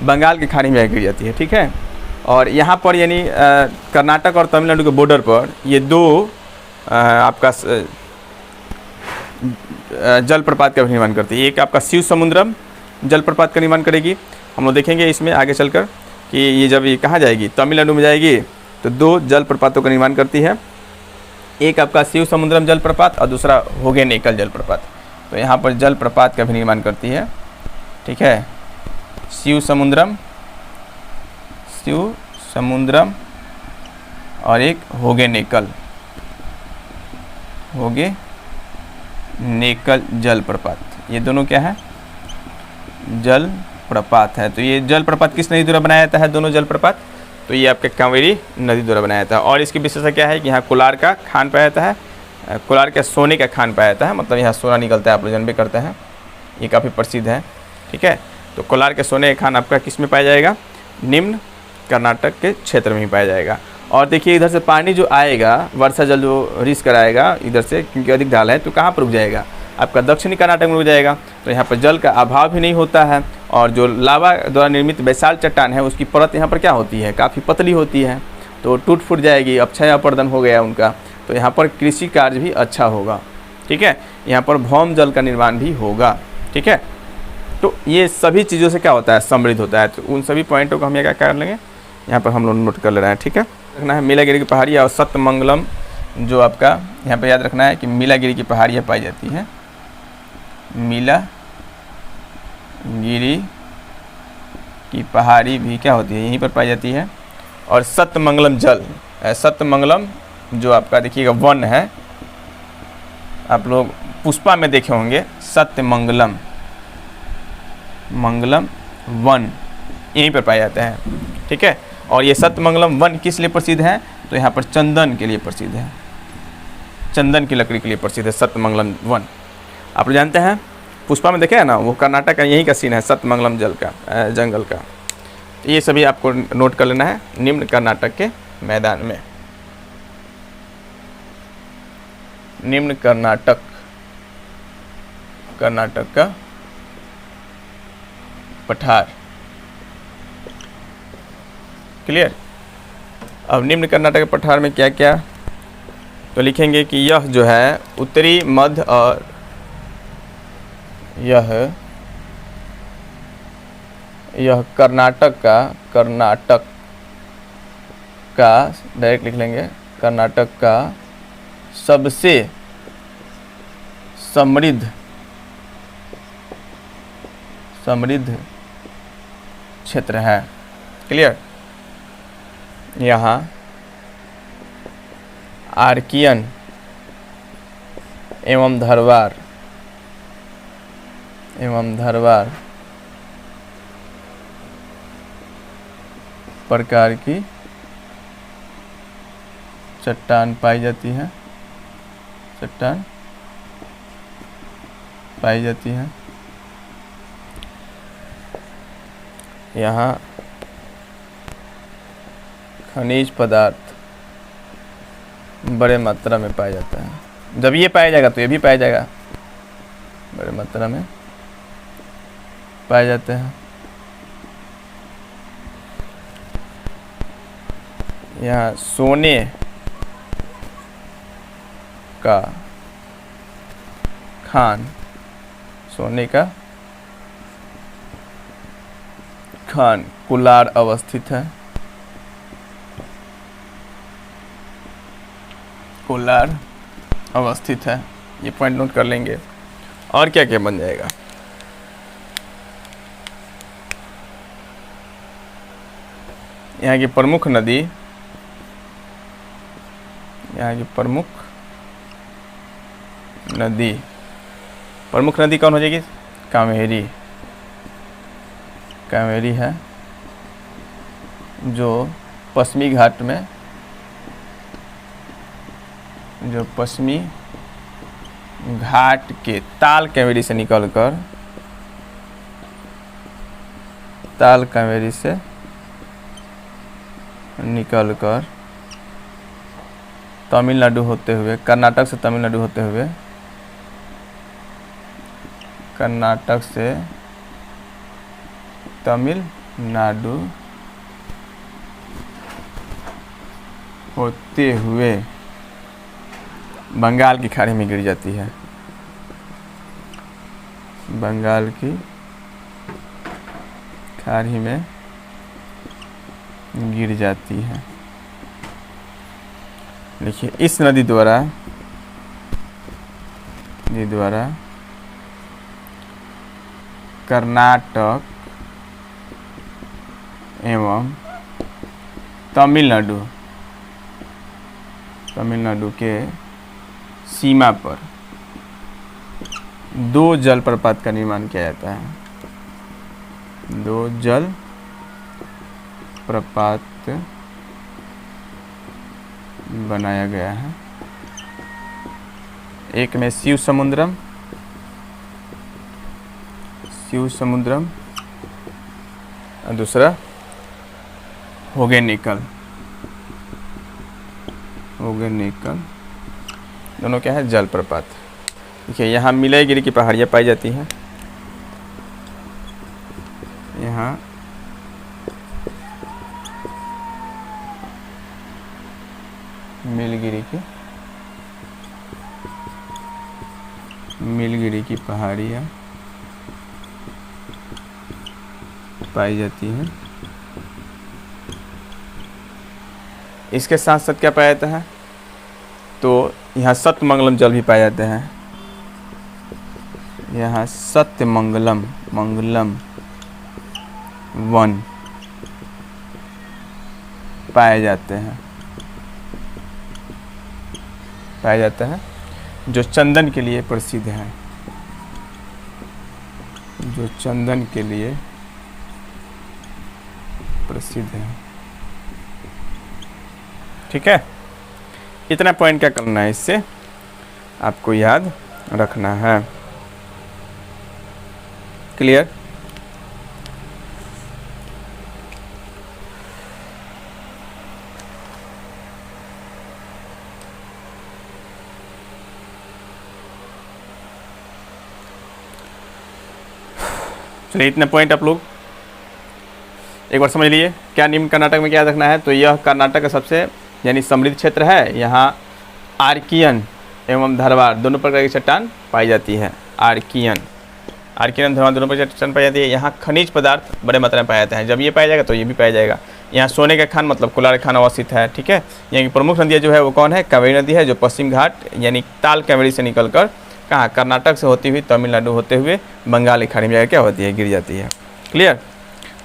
बंगाल की खाड़ी में गिर जाती है। ठीक है। और यहाँ पर यानी कर्नाटक और तमिलनाडु के बॉर्डर पर ये दो आपका जलप्रपात का भी निर्माण करती है। एक आपका शिव समुद्रम जलप्रपात का निर्माण करेगी। हम लोग देखेंगे इसमें आगे चलकर कि ये जब ये कहाँ जाएगी, तमिलनाडु में जाएगी, तो दो जलप्रपातों का निर्माण करती है। एक आपका शिव समुद्रम जलप्रपात और दूसरा होगेनेकल जलप्रपात। तो यहाँ पर जलप्रपात का भी निर्माण करती है। ठीक है, शिव समुद्रम और एक होगेनेकल जलप्रपात। ये दोनों क्या है, जलप्रपात है। तो ये जलप्रपात किस नदी द्वारा बनाया जाता है, दोनों जलप्रपात? तो ये आपके कावेरी नदी द्वारा बनाया जाता है। और इसकी विशेषता क्या है कि यहाँ कोलार का खान पाया जाता है, कोलार के सोने का खान पाया जाता है, मतलब यहाँ सोना निकलता है, आप लोग जानबे करते हैं, ये काफ़ी प्रसिद्ध है। ठीक है, तो कोलार के सोने का खान आपका किस में पाया जाएगा, निम्न कर्नाटक के क्षेत्र में ही पाया जाएगा। और देखिए इधर से पानी जो आएगा, वर्षा जल जो रिस कर आएगा इधर से, क्योंकि अधिक ढाल है, तो कहाँ पर रुक जाएगा, आपका दक्षिणी कर्नाटक में रुक जाएगा। तो यहाँ पर जल का अभाव भी नहीं होता है। और जो लावा द्वारा निर्मित बैसाल्ट चट्टान है उसकी परत यहाँ पर क्या होती है, काफ़ी पतली होती है, तो टूट फूट जाएगी, अक्षय अपर्दन हो गया उनका। तो यहाँ पर कृषि कार्य भी अच्छा होगा। ठीक है, यहाँ पर भौम जल का निर्माण भी होगा। ठीक है, तो ये सभी चीज़ों से क्या होता है, समृद्ध होता है। तो उन सभी पॉइंटों को हम क्या कर लेंगे, यहाँ पर हम लोग नोट कर ले रहे हैं। ठीक है, रखना है मीलागिरी की पहाड़ियाँ और सत्यमंगलम, जो आपका यहाँ पर याद रखना है कि मीलागिरी की पहाड़ियाँ पाई जाती हैं, मीलागिरी की पहाड़ी भी क्या होती है, यहीं पर पाई जाती है। और सत्यमंगलम जल, सत्यमंगलम जो आपका देखिएगा वन है, आप लोग पुष्पा में देखे होंगे, सत्यमंगलम वन यहीं पर पाए जाते हैं। ठीक है, और ये सत्यमंगलम वन किस लिए प्रसिद्ध है, तो यहाँ पर चंदन के लिए प्रसिद्ध है, चंदन की लकड़ी के लिए प्रसिद्ध है सत्यमंगलम वन। आप लोग जानते हैं पुष्पा में देखे है ना, वो कर्नाटक का यहीं का सीन है, सत्यमंगलम जंगल का। ये सभी आपको नोट कर लेना है निम्न कर्नाटक के मैदान में। निम्न कर्नाटक का पठार। क्लियर। अब निम्न कर्नाटक के पठार में क्या क्या, तो लिखेंगे कि यह जो है उत्तरी मध्य और यह कर्नाटक का डायरेक्ट लिख लेंगे, कर्नाटक का सबसे समृद्ध क्षेत्र है। क्लियर। यहाँ आर्कियन एवं धरवार प्रकार की चट्टान पाई जाती है, यहाँ खनिज पदार्थ बड़े मात्रा में पाया जाता है। जब ये पाया जाएगा तो ये भी पाया जाएगा, बड़े मात्रा में पाए जाते हैं। यहाँ सोने का खान कोलार अवस्थित है, ये पॉइंट नोट कर लेंगे। और क्या क्या बन जाएगा, यहाँ की प्रमुख नदी कौन हो जाएगी, कावेरी है, जो पश्चिमी घाट में, पश्चिमी घाट के ताल कावेरी से निकलकर तमिलनाडु होते हुए, कर्नाटक से तमिलनाडु होते हुए, होते हुए बंगाल की खाड़ी में गिर जाती है, बंगाल की खाड़ी में गिर जाती है। देखिए इस नदी द्वारा कर्नाटक एवं तमिलनाडु के सीमा पर 2 जलप्रपात का निर्माण किया जाता है। 2 जलप्रपात बनाया गया है। एक में शिव समुद्रम और दूसरा होगेनेकल। दोनों क्या है? जलप्रपात। देखिए यहाँ मिलाईगिरी की पहाड़ियाँ पाई जाती हैं। यहाँ मिलगिरी की पहाड़ियाँ पाई जाती हैं। इसके साथ साथ क्या पाया जाता है? तो यहाँ सत्यमंगलम जल भी पाए जाते हैं। यहाँ सत्यमंगलम वन पाए जाते हैं, जो चंदन के लिए प्रसिद्ध है, ठीक है। इतना पॉइंट क्या करना है, इससे आपको याद रखना है। क्लियर? चलिए इतने पॉइंट आप लोग एक बार समझ लिए। क्या निम्न कर्नाटक में क्या रखना है? तो यह कर्नाटक का सबसे यानी समृद्ध क्षेत्र है। यहाँ आर्कियन एवं धरवार दोनों प्रकार की चट्टान पाई जाती है। आर्कियन धरवार दोनों प्रकार की चट्टान पाई जाती है। यहाँ खनिज पदार्थ बड़े मात्रा में पाए जाते हैं। जब ये पाया जाएगा तो ये भी पाया जाएगा। यहाँ सोने का खान मतलब कोलार खान अवस्थित है। ठीक है। यहाँ की प्रमुख नदियाँ जो है वो कौन है? कावेरी नदी है, जो पश्चिम घाट यानी ताल कावेरी से निकलकर कहाँ? कर्नाटक से होती हुई तमिलनाडु होते हुए बंगाल की खाड़ी में जाकर क्या होती है? गिर जाती है। क्लियर?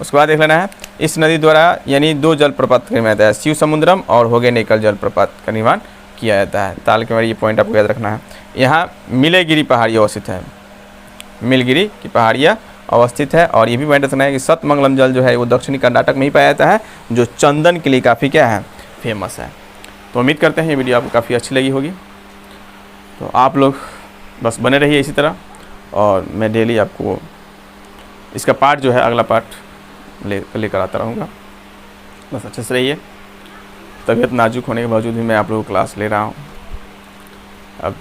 उसके बाद देख लेना है, इस नदी द्वारा यानी 2 जलप्रपात का निर्माण होता है। शिव समुद्रम और होगेनेकल जलप्रपात का निर्माण किया जाता है। ताल के ये पॉइंट आपको याद रखना है। यहाँ मिलाईगिरी पहाड़ियाँ अवस्थित है, मिलगिरी की पहाड़ियाँ अवस्थित है। और ये भी पॉइंट रखना है कि सत्यमंगलम जल जो है वो दक्षिणी कर्नाटक में ही पाया जाता है, जो चंदन के लिए काफ़ी क्या है? फेमस है। तो उम्मीद करते हैं ये वीडियो आपको काफ़ी अच्छी लगी होगी। तो आप लोग बस बने रहिए इसी तरह, और मैं डेली आपको इसका पार्ट जो है अगला पार्ट लेकर आता रहूँगा। बस अच्छे से रहिए। तबीयत नाजुक होने के बावजूद भी मैं आप लोगों को क्लास ले रहा हूँ, अब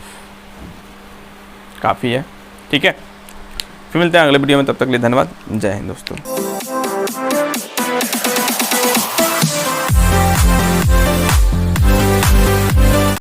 काफ़ी है। ठीक है, फिर मिलते हैं अगले वीडियो में। तब तक के लिए धन्यवाद। जय हिंद दोस्तों।